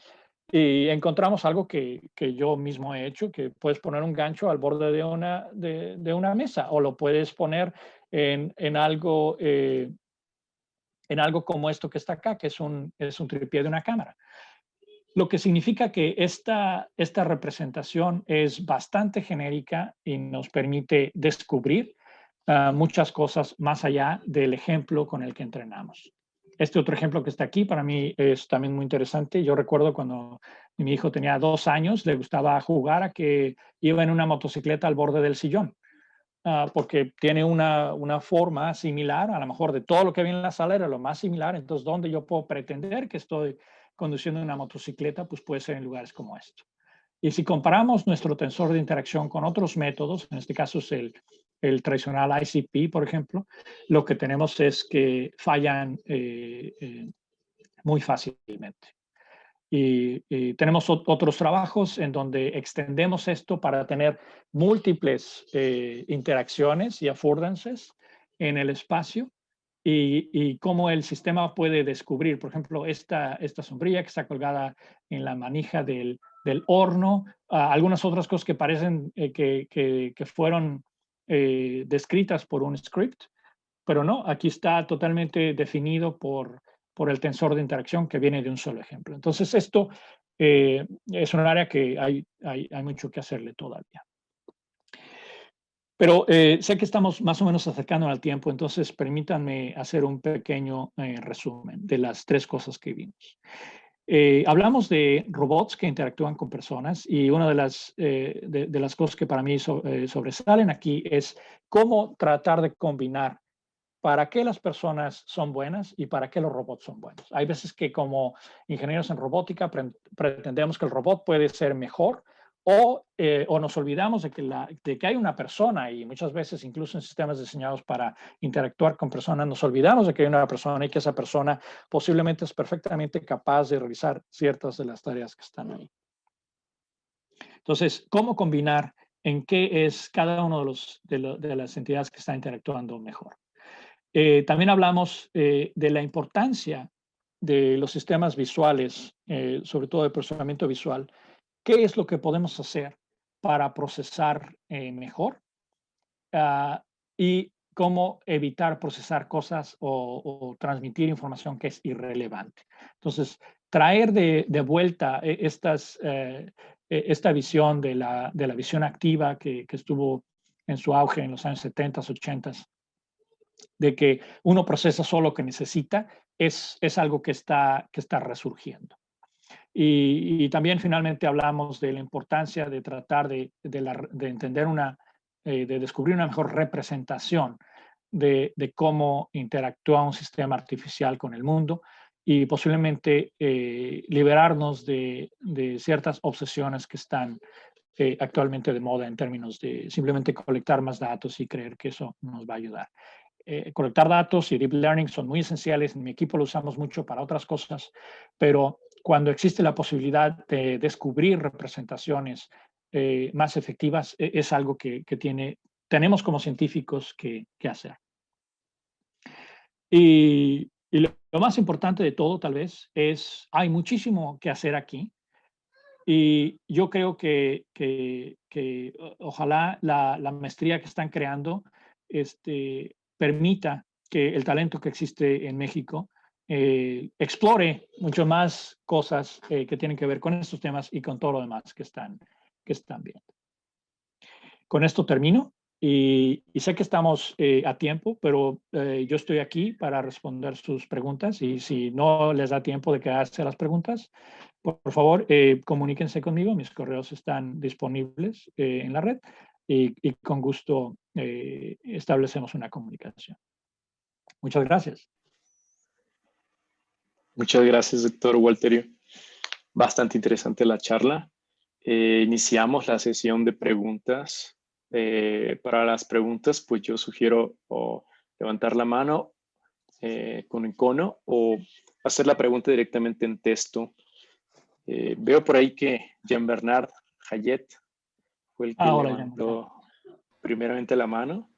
y encontramos algo que yo mismo he hecho, que puedes poner un gancho al borde de una mesa o lo puedes poner en algo como esto que está acá, que es un tripié de una cámara. Lo que significa que esta representación es bastante genérica y nos permite descubrir muchas cosas más allá del ejemplo con el que entrenamos. Este otro ejemplo que está aquí para mí es también muy interesante. Yo recuerdo cuando mi hijo tenía 2 años, le gustaba jugar a que iba en una motocicleta al borde del sillón, porque tiene una forma similar, a lo mejor de todo lo que había en la sala era lo más similar. Entonces, ¿dónde yo puedo pretender que estoy conduciendo una motocicleta? Pues puede ser en lugares como esto. Y si comparamos nuestro tensor de interacción con otros métodos, en este caso es el tradicional ICP, por ejemplo, lo que tenemos es que fallan muy fácilmente. Y tenemos otros trabajos en donde extendemos esto para tener múltiples interacciones y affordances en el espacio y cómo el sistema puede descubrir, por ejemplo, esta sombrilla que está colgada en la manija del horno, algunas otras cosas que parecen que fueron descritas por un script, pero no, aquí está totalmente definido por el tensor de interacción que viene de un solo ejemplo. Entonces, esto es un área que hay mucho que hacerle todavía. Pero sé que estamos más o menos acercando al tiempo, entonces permítanme hacer un pequeño resumen de las 3 cosas que vimos. Hablamos de robots que interactúan con personas y una de las cosas que para mí sobresalen aquí es cómo tratar de combinar para qué las personas son buenas y para qué los robots son buenos. Hay veces que como ingenieros en robótica pretendemos que el robot puede ser mejor o nos olvidamos de que hay una persona y muchas veces incluso en sistemas diseñados para interactuar con personas nos olvidamos de que hay una persona y que esa persona posiblemente es perfectamente capaz de realizar ciertas de las tareas que están ahí. Entonces, ¿cómo combinar en qué es cada uno de las entidades que están interactuando mejor? También hablamos de la importancia de los sistemas visuales, sobre todo de procesamiento visual. ¿Qué es lo que podemos hacer para procesar mejor? Y cómo evitar procesar cosas o transmitir información que es irrelevante. Entonces, traer de vuelta esta visión de la visión activa que estuvo en su auge en los años 70, 80, de que uno procesa solo lo que necesita, es algo que está resurgiendo. Y también finalmente hablamos de la importancia de tratar de entender de descubrir una mejor representación de cómo interactúa un sistema artificial con el mundo y posiblemente liberarnos de ciertas obsesiones que están actualmente de moda en términos de simplemente colectar más datos y creer que eso nos va a ayudar. Colectar datos y deep learning son muy esenciales. En mi equipo lo usamos mucho para otras cosas, pero cuando existe la posibilidad de descubrir representaciones más efectivas, es algo que tenemos como científicos que hacer. Y lo más importante de todo, tal vez, hay muchísimo que hacer aquí. Y yo creo que ojalá la maestría que están creando permita que el talento que existe en México explore mucho más cosas que tienen que ver con estos temas y con todo lo demás que están viendo. Con esto termino y sé que estamos a tiempo, pero yo estoy aquí para responder sus preguntas y si no les da tiempo de quedarse a las preguntas, por favor, comuníquense conmigo. Mis correos están disponibles en la red y con gusto establecemos una comunicación. Muchas gracias. Muchas gracias, doctor Walterio. Bastante interesante la charla. Iniciamos la sesión de preguntas. Para las preguntas, pues yo sugiero levantar la mano con icono o hacer la pregunta directamente en texto. Veo por ahí que Jean-Bernard Hayet fue el que levantó primeramente la mano.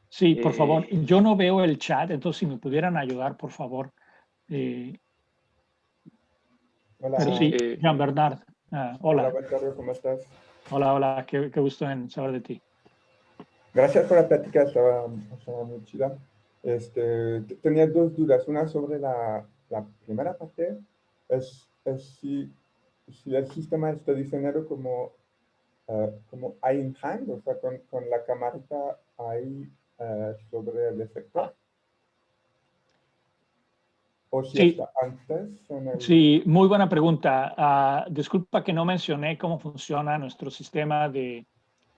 Sí, por favor. Yo no veo el chat, entonces si me pudieran ayudar, por favor. Hola, pero sí, Jean-Bernard. Hola. Hola, Walterio, ¿cómo estás? Hola, qué gusto en saber de ti. Gracias por la plática, estaba muy chida. Tenía dos dudas. Una sobre la primera parte, es si el sistema está diseñado como eye in hand, o sea, con la camarita ahí sobre el efector. O si Sí. está antes en el... Sí, muy buena pregunta. Disculpa que no mencioné cómo funciona nuestro sistema de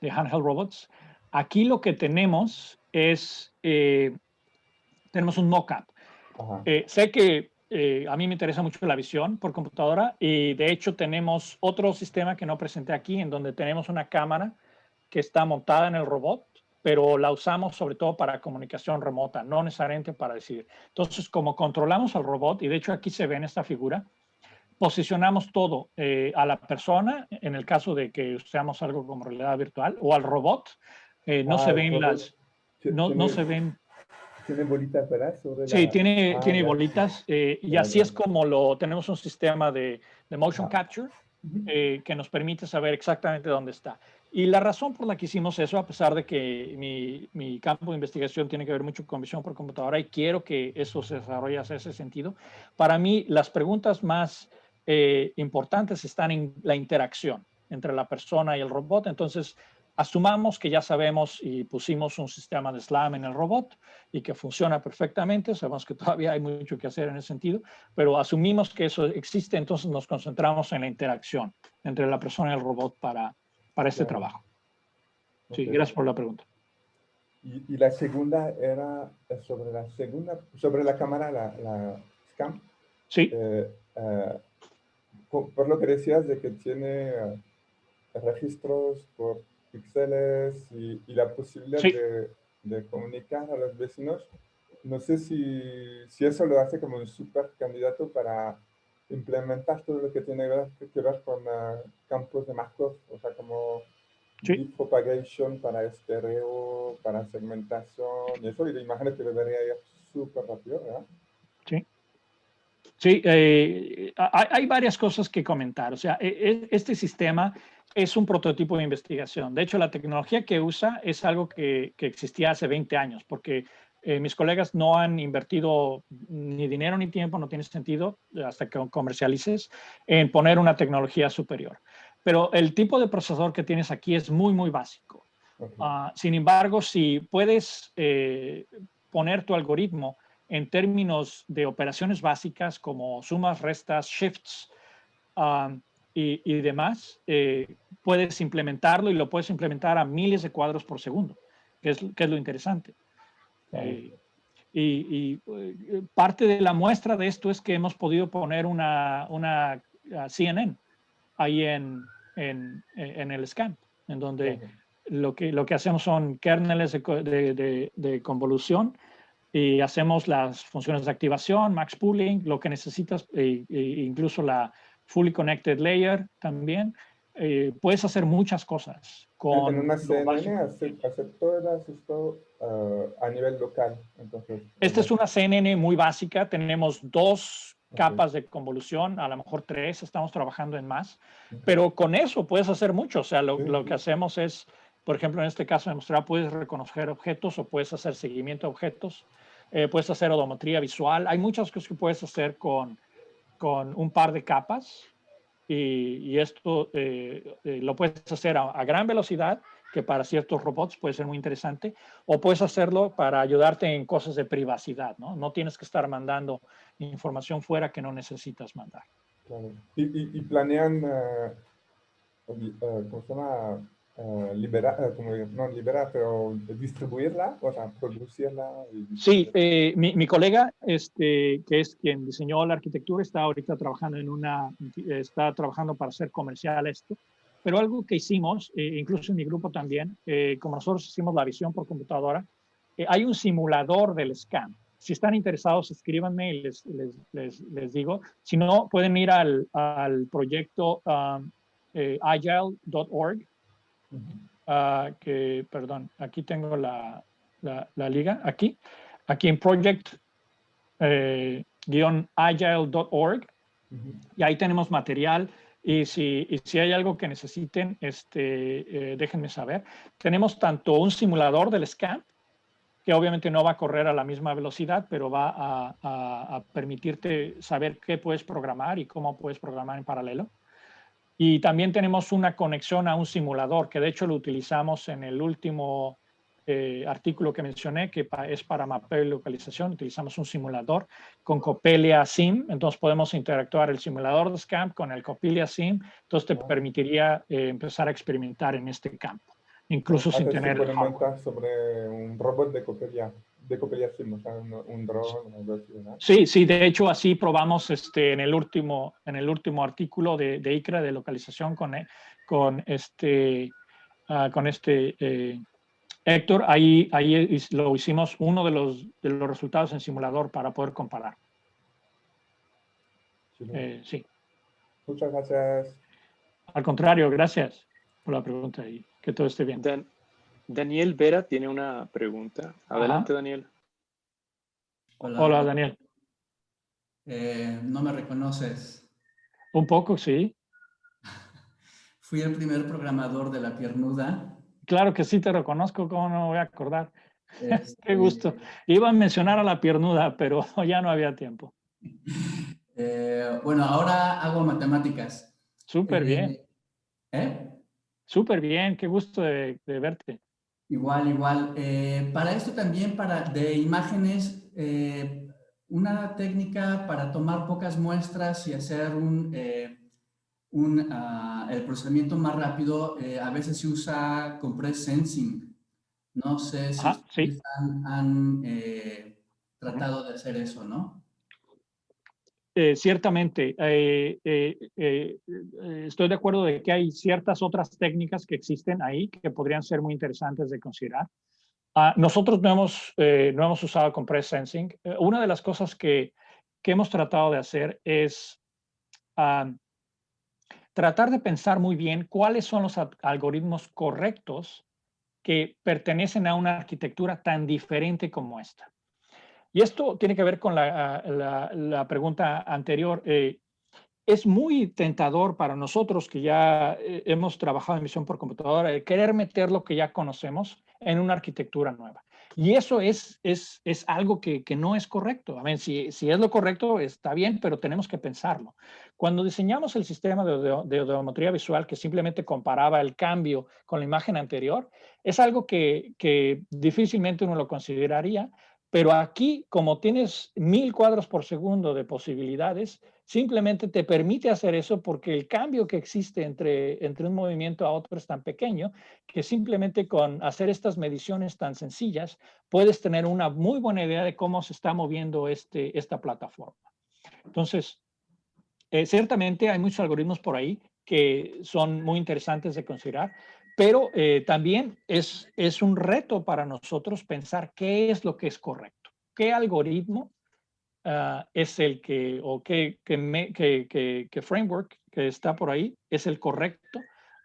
handheld robots. Aquí lo que tenemos es, tenemos un mock-up. Sé que a mí me interesa mucho la visión por computadora y de hecho tenemos otro sistema que no presenté aquí en donde tenemos una cámara que está montada en el robot, pero la usamos sobre todo para comunicación remota, no necesariamente para decidir. Entonces, como controlamos al robot, y de hecho aquí se ve en esta figura, posicionamos todo a la persona, en el caso de que usemos algo como realidad virtual, o al robot, no se ven las... No se ven... Tiene bolitas, ¿verdad? Sí, tiene bolitas y así es como tenemos un sistema de motion capture que nos permite saber exactamente dónde está. Y la razón por la que hicimos eso, a pesar de que mi campo de investigación tiene que ver mucho con visión por computadora y quiero que eso se desarrolle hacia ese sentido, para mí las preguntas más importantes están en la interacción entre la persona y el robot. Entonces, asumamos que ya sabemos y pusimos un sistema de SLAM en el robot y que funciona perfectamente. Sabemos que todavía hay mucho que hacer en ese sentido, pero asumimos que eso existe, entonces nos concentramos en la interacción entre la persona y el robot para este trabajo. Sí, gracias por la pregunta. Y la segunda era sobre la cámara, la SCAM. Sí. Por lo que decías de que tiene registros por píxeles y la posibilidad de comunicar a los vecinos, no sé si eso lo hace como un super candidato para implementar todo lo que tiene que ver con campos de Markov, o sea, como deep propagation para estereo, para segmentación y eso, y la imagen que debería ir súper rápido, ¿verdad? Sí. Sí, hay varias cosas que comentar. O sea, este sistema es un prototipo de investigación. De hecho, la tecnología que usa es algo que existía hace 20 años, porque mis colegas no han invertido ni dinero ni tiempo, no tiene sentido, hasta que comercialices, en poner una tecnología superior. Pero el tipo de procesador que tienes aquí es muy, muy básico. Sin embargo, si puedes poner tu algoritmo en términos de operaciones básicas como sumas, restas, shifts y demás, puedes implementarlo y lo puedes implementar a miles de cuadros por segundo, que es lo interesante. Parte de la muestra de esto es que hemos podido poner una CNN ahí en el scan, en donde lo que hacemos son kernels de convolución y hacemos las funciones de activación, max pooling, lo que necesitas, incluso la fully connected layer también. Puedes hacer muchas cosas. En una CNN hacer todas esto a nivel local. Entonces, esta es una CNN muy básica. Tenemos 2 capas de convolución, a lo mejor 3, estamos trabajando en más. Pero con eso puedes hacer mucho. O sea, lo que hacemos es, por ejemplo, en este caso de mostrar, puedes reconocer objetos o puedes hacer seguimiento de objetos. Puedes hacer odometría visual. Hay muchas cosas que puedes hacer con un par de capas y esto lo puedes hacer a gran velocidad, que para ciertos robots puede ser muy interesante, o puedes hacerlo para ayudarte en cosas de privacidad, ¿no? No tienes que estar mandando información fuera que no necesitas mandar. Claro. Y planean, ¿cómo se llama? Liberar, no liberar, pero distribuirla, o sea, producirla. Sí, mi colega, que es quien diseñó la arquitectura, está ahorita trabajando está trabajando para hacer comercial esto. Pero algo que hicimos, incluso en mi grupo también, como nosotros hicimos la visión por computadora, hay un simulador del SCAM. Si están interesados, escríbanme y les digo. Si no, pueden ir al proyecto agile.org, perdón, aquí tengo la liga, aquí en project-agile.org, y ahí tenemos material. Y si hay algo que necesiten, déjenme saber. Tenemos tanto un simulador del SCAM, que obviamente no va a correr a la misma velocidad, pero va a permitirte saber qué puedes programar y cómo puedes programar en paralelo. Y también tenemos una conexión a un simulador, que de hecho lo utilizamos en el último artículo que mencioné, que es para mapeo y localización. Utilizamos un simulador con Coppelia Sim, entonces podemos interactuar el simulador de SCAM con el Coppelia Sim, entonces te permitiría empezar a experimentar en este campo, incluso sin tener se puede el hardware. montar sobre un robot de Coppelia Sim, o sea, un drone, algo así, ¿no? Sí, de hecho así probamos en el último artículo de ICRA de localización con Héctor, ahí lo hicimos, uno de los resultados en simulador para poder comparar. Sí. Muchas gracias. Al contrario, gracias por la pregunta y que todo esté bien. Daniel Vera tiene una pregunta. Adelante, Daniel. Hola, Daniel. ¿No me reconoces? Un poco, sí. Fui el primer programador de La Piernuda. Claro que sí te reconozco, ¿cómo no me voy a acordar? Qué gusto. Iba a mencionar a La Piernuda, pero ya no había tiempo. Bueno, ahora hago matemáticas. Súper bien. Súper bien, qué gusto de verte. Igual. Para esto también, de imágenes, una técnica para tomar pocas muestras y hacer el procesamiento más rápido, a veces se usa compressed sensing. No sé si ustedes han tratado de hacer eso, ¿no? Ciertamente, estoy de acuerdo de que hay ciertas otras técnicas que existen ahí que podrían ser muy interesantes de considerar. Nosotros no hemos usado compressed sensing. Una de las cosas que hemos tratado de hacer es tratar de pensar muy bien cuáles son los algoritmos correctos que pertenecen a una arquitectura tan diferente como esta. Y esto tiene que ver con la pregunta anterior. Es muy tentador para nosotros que ya hemos trabajado en visión por computadora, querer meter lo que ya conocemos en una arquitectura nueva. Y eso es algo que no es correcto. A ver, si es lo correcto, está bien, pero tenemos que pensarlo. Cuando diseñamos el sistema de odometría visual que simplemente comparaba el cambio con la imagen anterior, es algo que difícilmente uno lo consideraría, pero aquí, como tienes 1000 cuadros por segundo de posibilidades, simplemente te permite hacer eso porque el cambio que existe entre un movimiento a otro es tan pequeño que simplemente con hacer estas mediciones tan sencillas puedes tener una muy buena idea de cómo se está moviendo esta plataforma. Entonces, ciertamente hay muchos algoritmos por ahí que son muy interesantes de considerar, pero también es un reto para nosotros pensar qué es lo que es correcto, qué algoritmo es el que, o qué framework que está por ahí es el correcto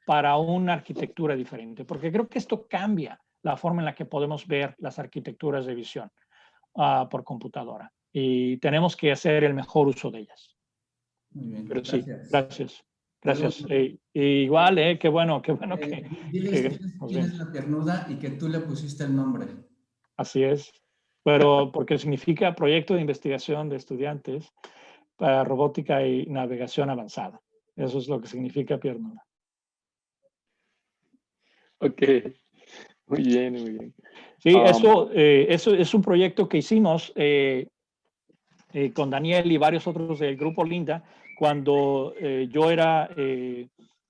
para una arquitectura diferente, porque creo que esto cambia la forma en la que podemos ver las arquitecturas de visión por computadora y tenemos que hacer el mejor uso de ellas. Muy bien, pero gracias. Sí, gracias. Igual, qué bueno que diles quién es La Piernuda y que tú le pusiste el nombre. Así es, pero porque significa Proyecto de Investigación de Estudiantes para Robótica y Navegación Avanzada. Eso es lo que significa Piernuda. Ok, muy bien. Sí, eso es un proyecto que hicimos con Daniel y varios otros del grupo Linda, cuando yo era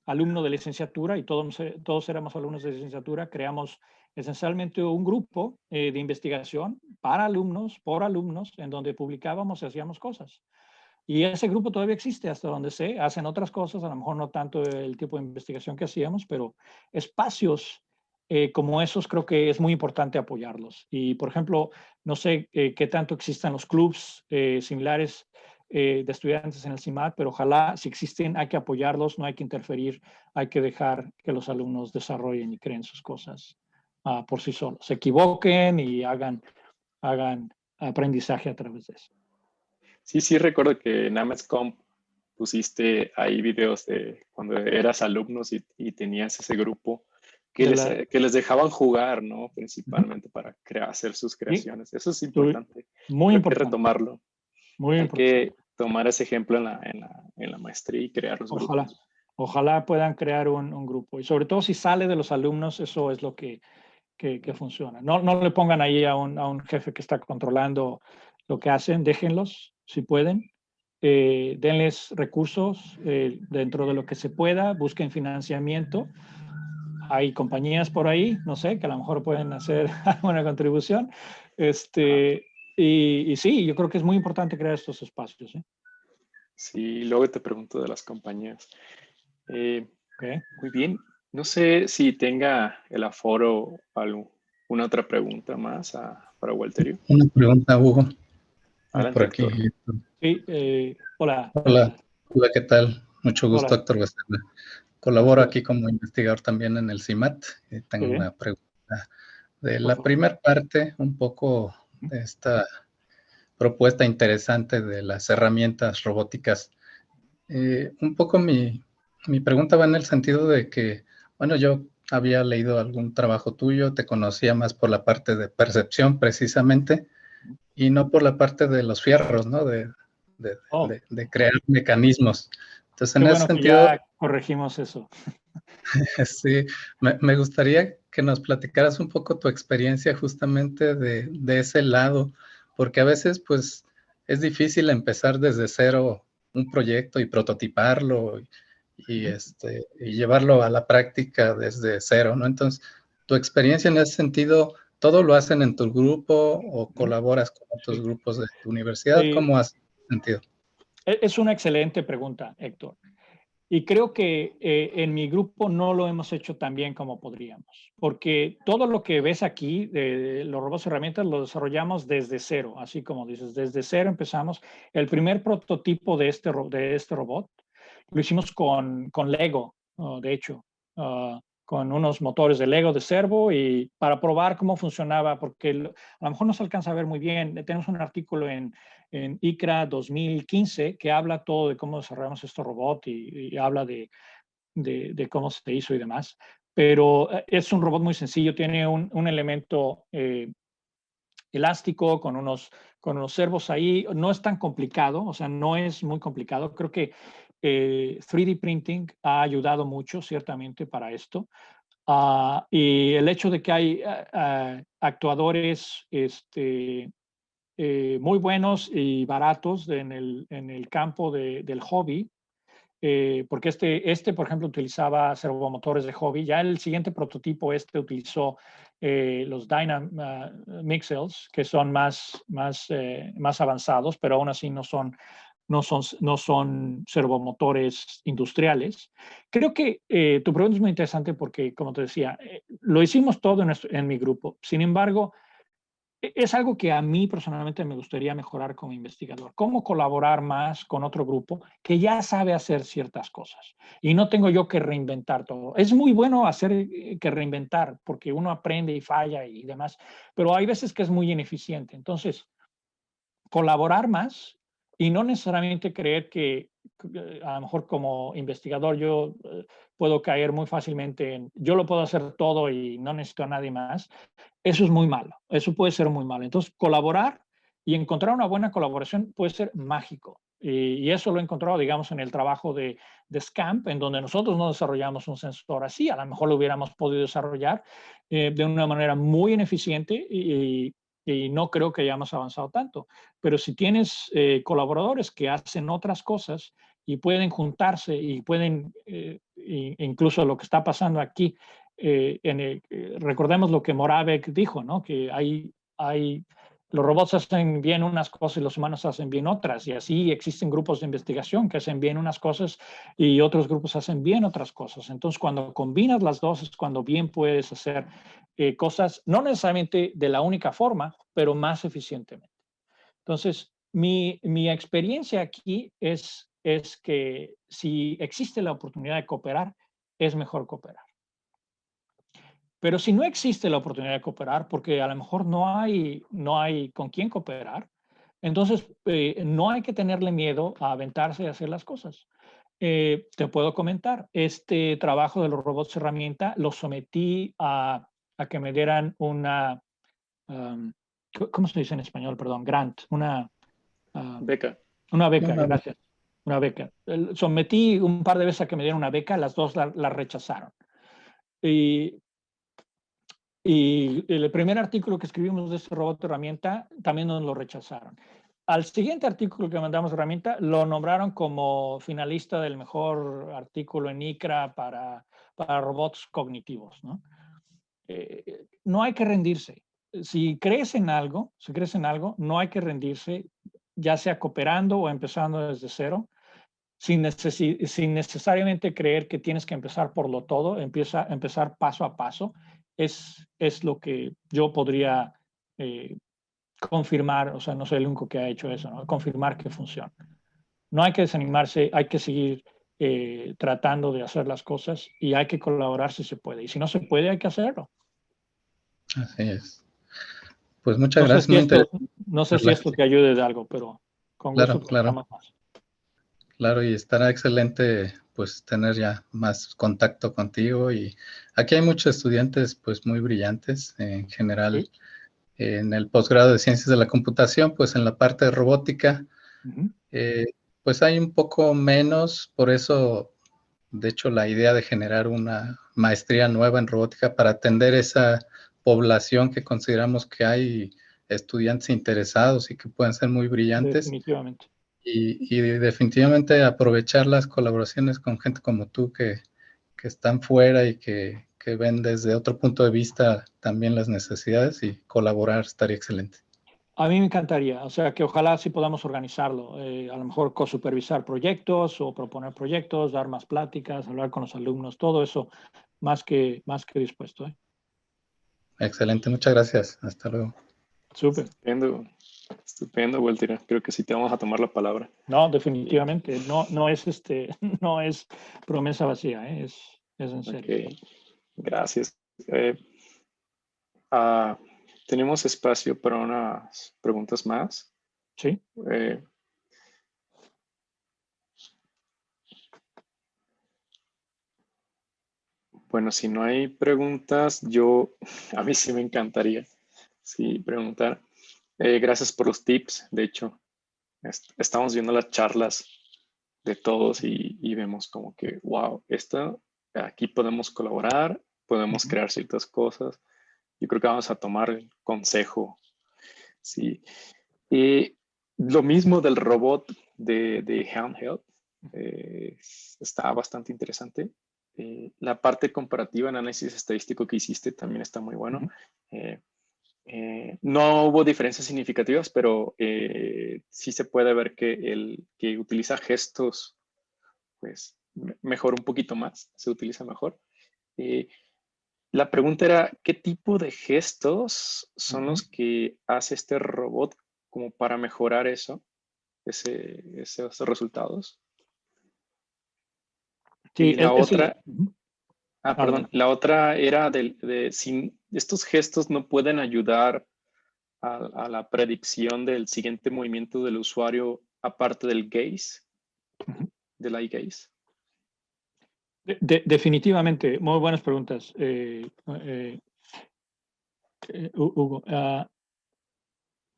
alumno de licenciatura y todos éramos alumnos de licenciatura, creamos esencialmente un grupo de investigación para alumnos, por alumnos, en donde publicábamos y hacíamos cosas. Y ese grupo todavía existe, hasta donde sé. Hacen otras cosas, a lo mejor no tanto el tipo de investigación que hacíamos, pero espacios como esos creo que es muy importante apoyarlos. Y, por ejemplo, no sé qué tanto existan los clubs similares de estudiantes en el CIMAD, pero ojalá, si existen, hay que apoyarlos, no hay que interferir, hay que dejar que los alumnos desarrollen y creen sus cosas por sí solos. Se equivoquen y hagan aprendizaje a través de eso. Sí, recuerdo que en Amazcom pusiste ahí videos de cuando eras alumnos y tenías ese grupo que les dejaban jugar, ¿no? Principalmente para hacer sus creaciones. ¿Sí? Eso es importante. Muy importante. Hay que retomarlo. Muy importante. Hay que tomar ese ejemplo en la maestría y crear los grupos. Ojalá puedan crear un grupo. Y sobre todo si sale de los alumnos, eso es lo que funciona. No le pongan ahí a un jefe que está controlando lo que hacen. Déjenlos, si pueden. Denles recursos dentro de lo que se pueda. Busquen financiamiento. Hay compañías por ahí, no sé, que a lo mejor pueden hacer una contribución. Y sí, yo creo que es muy importante crear estos espacios. Sí, luego te pregunto de las compañías. Okay. Muy bien. No sé si tenga el aforo alguna otra pregunta más para Walterio. Una pregunta, Hugo. Adelante, por aquí. Héctor. Sí, hola. Hola, ¿qué tal? Mucho gusto, Hola. Héctor Becerra. Colaboro aquí como investigador también en el CIMAT. Tengo una pregunta de la primera parte, un poco de esta propuesta interesante de las herramientas robóticas. Un poco mi pregunta va en el sentido de que, bueno, yo había leído algún trabajo tuyo, te conocía más por la parte de percepción precisamente, y no por la parte de los fierros, ¿no? De crear mecanismos. Entonces, en ese sentido, ya corregimos eso. Sí, me gustaría que nos platicaras un poco tu experiencia justamente de ese lado, porque a veces pues es difícil empezar desde cero un proyecto y prototiparlo y llevarlo a la práctica desde cero, ¿no? Entonces, tu experiencia en ese sentido, ¿todo lo hacen en tu grupo o colaboras con otros grupos de tu universidad? ¿Cómo hace sentido? Es una excelente pregunta, Héctor. Y creo que en mi grupo no lo hemos hecho tan bien como podríamos, porque todo lo que ves aquí de los robots y herramientas lo desarrollamos desde cero, así como dices, desde cero empezamos. El primer prototipo de este robot lo hicimos con Lego, de hecho, con unos motores de Lego de servo y para probar cómo funcionaba, porque a lo mejor no se alcanza a ver muy bien. Tenemos un artículo en ICRA 2015 que habla todo de cómo desarrollamos este robot y habla de cómo se hizo y demás. Pero es un robot muy sencillo, tiene un elemento elástico con unos servos ahí. No es tan complicado, o sea, no es muy complicado. Creo que 3D printing ha ayudado mucho, ciertamente, para esto. Y el hecho de que hay actuadores muy buenos y baratos en el campo del hobby, porque por ejemplo, utilizaba servomotores de hobby. Ya el siguiente prototipo utilizó los Dynamixels, que son más avanzados, pero aún así no son servomotores industriales. Creo que tu pregunta es muy interesante porque, como te decía, lo hicimos todo en mi grupo. Sin embargo, es algo que a mí personalmente me gustaría mejorar como investigador. Cómo colaborar más con otro grupo que ya sabe hacer ciertas cosas. Y no tengo yo que reinventar todo. Es muy bueno que reinventar porque uno aprende y falla y demás, pero hay veces que es muy ineficiente. Entonces, colaborar más y no necesariamente creer que a lo mejor como investigador yo puedo caer muy fácilmente en yo lo puedo hacer todo y no necesito a nadie más. Eso es muy malo, eso puede ser muy malo. Entonces, colaborar y encontrar una buena colaboración puede ser mágico. Y eso lo he encontrado, digamos, en el trabajo de SCAMP, en donde nosotros no desarrollamos un sensor así. A lo mejor lo hubiéramos podido desarrollar de una manera muy ineficiente y no creo que hayamos avanzado tanto. Pero si tienes colaboradores que hacen otras cosas y pueden juntarse y pueden, incluso lo que está pasando aquí, recordemos lo que Moravec dijo, ¿no? Que los robots hacen bien unas cosas y los humanos hacen bien otras, y así existen grupos de investigación que hacen bien unas cosas y otros grupos hacen bien otras cosas. Entonces, cuando combinas las dos es cuando bien puedes hacer cosas, no necesariamente de la única forma, pero más eficientemente. Entonces, mi experiencia aquí es que si existe la oportunidad de cooperar, es mejor cooperar. Pero si no existe la oportunidad de cooperar, porque a lo mejor no hay con quién cooperar, entonces no hay que tenerle miedo a aventarse y hacer las cosas. Te puedo comentar, este trabajo de los robots herramienta lo sometí a que me dieran una, ¿cómo se dice en español? Perdón, grant, una beca. Una beca, gracias. Una beca. Sometí un par de veces a que me dieran una beca, las dos la rechazaron. Y el primer artículo que escribimos de este robot de herramienta también nos lo rechazaron. Al siguiente artículo que mandamos de herramienta lo nombraron como finalista del mejor artículo en ICRA para robots cognitivos, ¿no? No hay que rendirse. Si crees en algo, no hay que rendirse, ya sea cooperando o empezando desde cero, sin necesariamente creer que tienes que empezar por lo todo, empezar paso a paso. Es lo que yo podría confirmar, o sea, no soy el único que ha hecho eso, ¿no? Confirmar que funciona. No hay que desanimarse, hay que seguir tratando de hacer las cosas y hay que colaborar si se puede. Y si no se puede, hay que hacerlo. Así es. Pues muchas gracias. No sé si esto te ayude de algo, pero con gusto claro. más. Claro, y estará excelente pues tener ya más contacto contigo, y aquí hay muchos estudiantes pues muy brillantes en general. ¿Sí? En el posgrado de Ciencias de la Computación, pues en la parte de robótica, pues hay un poco menos, por eso de hecho la idea de generar una maestría nueva en robótica para atender esa población que consideramos que hay estudiantes interesados y que pueden ser muy brillantes. Definitivamente. Y definitivamente aprovechar las colaboraciones con gente como tú que están fuera y que ven desde otro punto de vista también las necesidades, y colaborar estaría excelente. A mí me encantaría, o sea, que ojalá sí podamos organizarlo, a lo mejor co-supervisar proyectos o proponer proyectos, dar más pláticas, hablar con los alumnos, todo eso más que dispuesto. Excelente, muchas gracias. Hasta luego. Súper. Estupendo, Walter. Creo que sí te vamos a tomar la palabra. No, definitivamente. No es promesa vacía, es en serio. Okay. Gracias. Tenemos espacio para unas preguntas más. Sí. Bueno, si no hay preguntas, a mí sí me encantaría preguntar. Gracias por los tips. De hecho, estamos viendo las charlas de todos y vemos como que, wow, aquí podemos colaborar, podemos crear ciertas cosas. Yo creo que vamos a tomar el consejo. Sí. Y lo mismo del robot de handheld. Está bastante interesante. La parte comparativa, análisis estadístico que hiciste también está muy bueno. No hubo diferencias significativas, pero sí se puede ver que el que utiliza gestos, pues mejora un poquito más, se utiliza mejor. La pregunta era, ¿qué tipo de gestos son los que hace este robot como para mejorar esos resultados? Sí, y la otra... perdón. La otra era si estos gestos no pueden ayudar a la predicción del siguiente movimiento del usuario aparte del gaze, del eye gaze. Definitivamente, muy buenas preguntas, Hugo.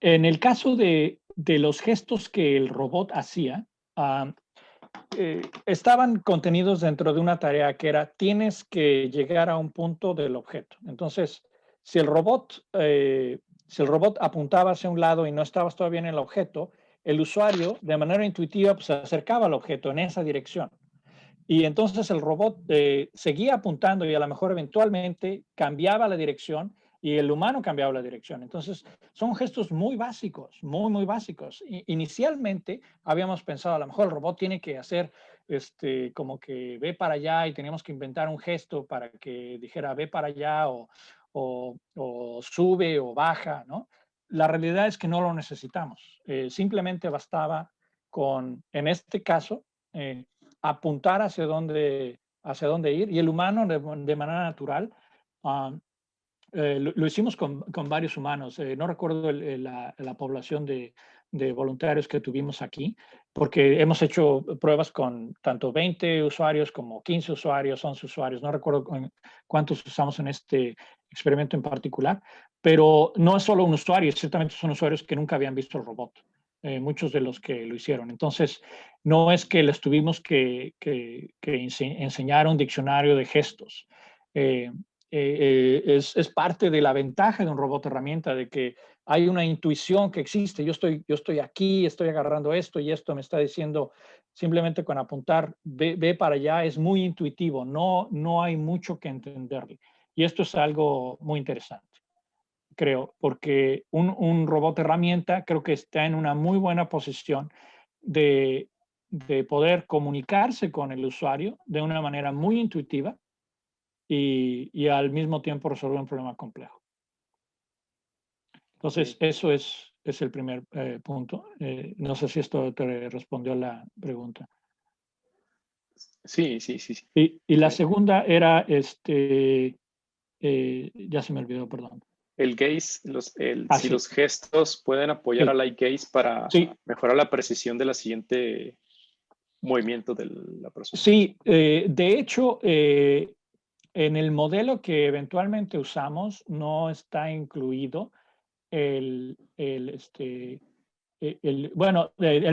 En el caso de los gestos que el robot hacía, estaban contenidos dentro de una tarea que era, tienes que llegar a un punto del objeto. Entonces, si el robot apuntaba hacia un lado y no estabas todavía en el objeto, el usuario de manera intuitiva pues, se acercaba al objeto en esa dirección. Y entonces el robot seguía apuntando y a lo mejor eventualmente cambiaba la dirección y el humano cambiaba la dirección. Entonces son gestos muy básicos, muy básicos. Inicialmente habíamos pensado a lo mejor el robot tiene que hacer como que ve para allá y teníamos que inventar un gesto para que dijera ve para allá o sube o baja, ¿no? La realidad es que no lo necesitamos. Simplemente bastaba con, en este caso, apuntar hacia dónde ir, y el humano de manera natural lo hicimos con varios humanos. No recuerdo la población de voluntarios que tuvimos aquí, porque hemos hecho pruebas con tanto 20 usuarios como 15 usuarios, 11 usuarios. No recuerdo cuántos usamos en este experimento en particular, pero no es solo un usuario, ciertamente son usuarios que nunca habían visto el robot. Muchos de los que lo hicieron. Entonces, no es que les tuvimos que enseñar un diccionario de gestos. Es parte de la ventaja de un robot herramienta, de que hay una intuición que existe. Yo estoy aquí, estoy agarrando esto y esto me está diciendo simplemente con apuntar, ve para allá, es muy intuitivo, no hay mucho que entenderle. Y esto es algo muy interesante, creo, porque un robot herramienta creo que está en una muy buena posición de poder comunicarse con el usuario de una manera muy intuitiva y al mismo tiempo resolver un problema complejo. Entonces, eso es el primer punto. No sé si esto te respondió a la pregunta. Sí. Y la segunda era, ya se me olvidó, perdón. El gaze, si los gestos pueden apoyar al eye gaze para mejorar la precisión de la siguiente movimiento de la persona. Sí, de hecho, en el modelo que eventualmente usamos no está incluido el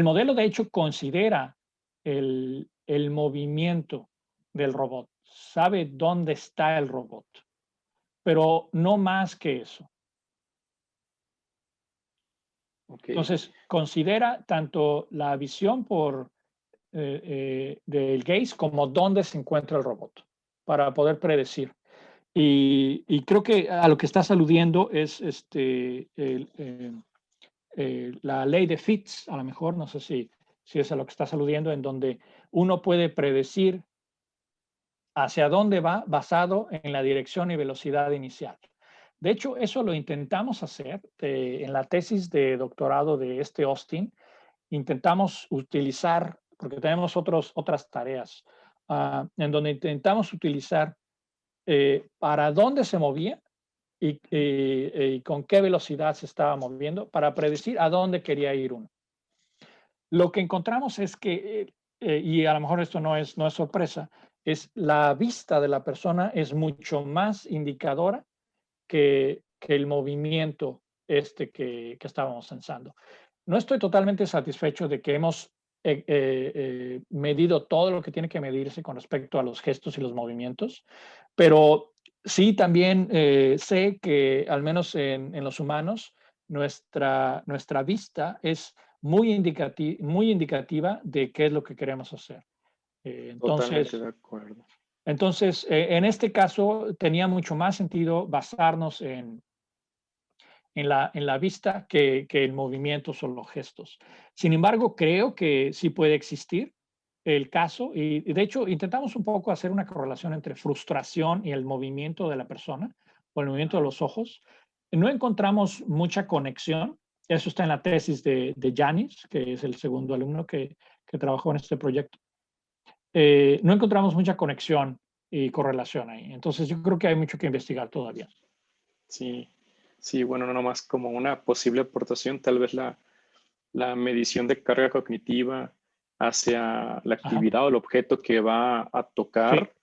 modelo de hecho considera el movimiento del robot, sabe dónde está el robot, pero no más que eso. Okay. Entonces, considera tanto la visión del gaze como dónde se encuentra el robot para poder predecir. Y creo que a lo que estás aludiendo es la ley de Fitts, a lo mejor, no sé si es a lo que estás aludiendo, en donde uno puede predecir hacia dónde va basado en la dirección y velocidad inicial. De hecho, eso lo intentamos hacer en la tesis de doctorado de Austin. Intentamos utilizar, porque tenemos otras tareas, en donde intentamos utilizar para dónde se movía y con qué velocidad se estaba moviendo para predecir a dónde quería ir uno. Lo que encontramos es que, y a lo mejor esto no es sorpresa, es la vista de la persona es mucho más indicadora que el movimiento que estábamos pensando. No estoy totalmente satisfecho de que hemos medido todo lo que tiene que medirse con respecto a los gestos y los movimientos, pero sí también sé que al menos en los humanos nuestra vista es muy indicativa de qué es lo que queremos hacer. Totalmente de acuerdo. Entonces, en este caso tenía mucho más sentido basarnos en la vista que el movimiento o los gestos. Sin embargo, creo que sí puede existir el caso y de hecho intentamos un poco hacer una correlación entre frustración y el movimiento de la persona o el movimiento de los ojos. No encontramos mucha conexión. Eso está en la tesis de Yanis, que es el segundo alumno que trabajó en este proyecto. No encontramos mucha conexión y correlación ahí. Entonces yo creo que hay mucho que investigar todavía. Sí, bueno, no nomás como una posible aportación, tal vez la medición de carga cognitiva hacia la actividad o el objeto que va a tocar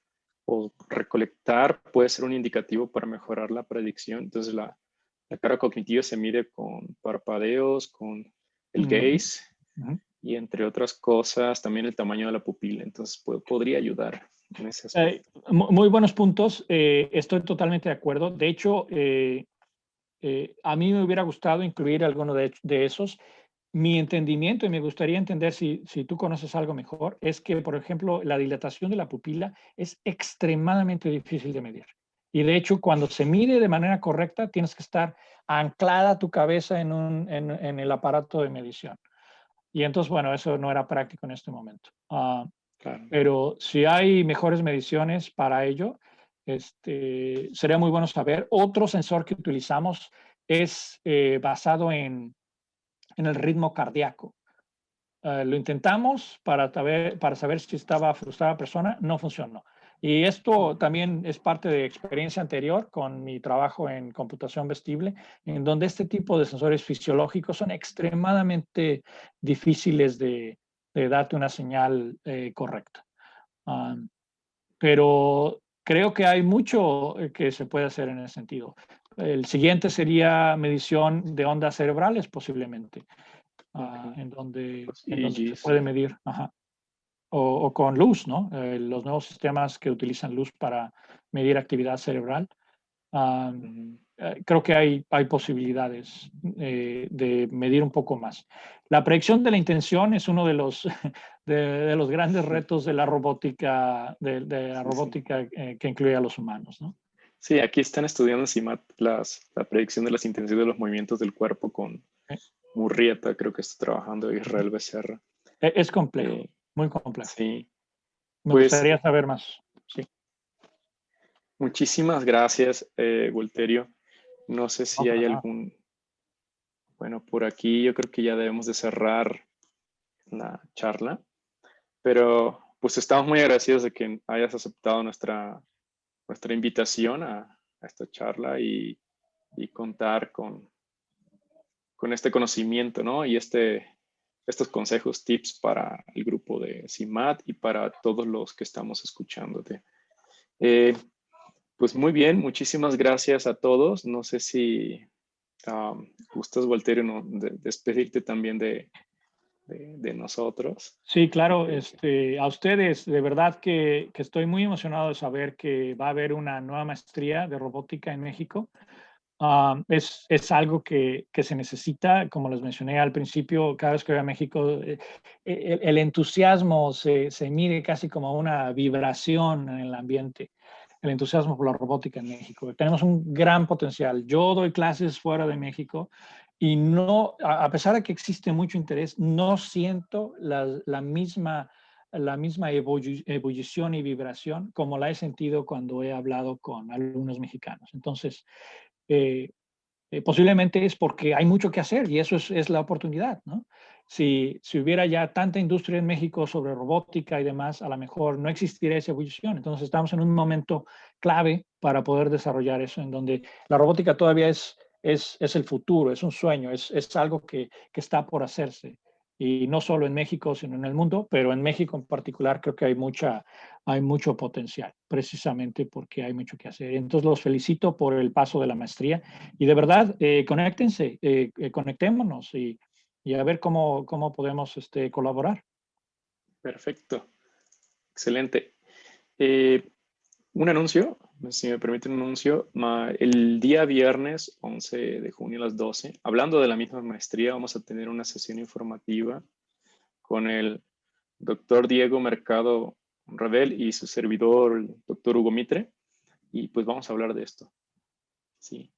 o recolectar puede ser un indicativo para mejorar la predicción. Entonces la carga cognitiva se mide con parpadeos, con el gaze y entre otras cosas también el tamaño de la pupila. Entonces podría ayudar en ese aspecto. Muy buenos puntos. Estoy totalmente de acuerdo. De hecho, a mí me hubiera gustado incluir alguno de esos. mi entendimiento, y me gustaría entender si tú conoces algo mejor, es que, por ejemplo, la dilatación de la pupila es extremadamente difícil de medir. Y de hecho, cuando se mide de manera correcta, tienes que estar anclada tu cabeza en el aparato de medición. Y entonces, bueno, eso no era práctico en este momento. Claro. Pero si hay mejores mediciones para ello, sería muy bueno saber. Otro sensor que utilizamos es basado en el ritmo cardíaco. Lo intentamos para saber si estaba frustrada la persona, no funcionó. Y esto también es parte de experiencia anterior con mi trabajo en computación vestible, en donde este tipo de sensores fisiológicos son extremadamente difíciles de darte una señal correcta. Pero creo que hay mucho que se puede hacer en ese sentido. El siguiente sería medición de ondas cerebrales, posiblemente. En donde se puede medir, o con luz, ¿no? Los nuevos sistemas que utilizan luz para medir actividad cerebral. Creo que hay posibilidades de medir un poco más. La predicción de la intención es uno de los, de los grandes retos de la robótica, que incluye a los humanos, ¿no? Sí, aquí están estudiando en CIMAT la predicción de las intenciones de los movimientos del cuerpo con Murrieta, creo que está trabajando Israel Becerra. Es complejo, muy complejo. Sí. Me gustaría saber más. Sí. Muchísimas gracias, Walterio. No sé si hay algún... Bueno, por aquí yo creo que ya debemos de cerrar la charla, pero pues estamos muy agradecidos de que hayas aceptado nuestra invitación a esta charla y contar con este conocimiento, ¿no? Y estos consejos, tips para el grupo de CIMAT y para todos los que estamos escuchándote. Pues muy bien, muchísimas gracias a todos. No sé si gustas, Walterio, ¿no? despedirte también de nosotros. Sí, claro. A ustedes, de verdad que estoy muy emocionado de saber que va a haber una nueva maestría de robótica en México. Es algo que se necesita, como les mencioné al principio, cada vez que voy a México, el entusiasmo se mide casi como una vibración en el ambiente, el entusiasmo por la robótica en México. Tenemos un gran potencial. Yo doy clases fuera de México y no, a pesar de que existe mucho interés, no siento la misma ebullición y vibración como la he sentido cuando he hablado con alumnos mexicanos. Entonces, posiblemente es porque hay mucho que hacer y eso es la oportunidad, ¿no? Si hubiera ya tanta industria en México sobre robótica y demás, a lo mejor no existiría esa ebullición. Entonces estamos en un momento clave para poder desarrollar eso, en donde la robótica todavía es el futuro, es un sueño, es algo que está por hacerse. Y no solo en México, sino en el mundo, pero en México en particular creo que hay mucho potencial, precisamente porque hay mucho que hacer. Entonces los felicito por el paso de la maestría y de verdad, conéctense, conectémonos y a ver cómo podemos colaborar. Perfecto. Excelente. Un anuncio, si me permiten un anuncio. El día viernes 11 de junio a las 12, hablando de la misma maestría, vamos a tener una sesión informativa con el doctor Diego Mercado Ravel y su servidor, el doctor Hugo Mitre, y pues vamos a hablar de esto. Sí.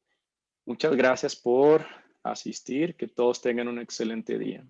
Muchas gracias por asistir, que todos tengan un excelente día.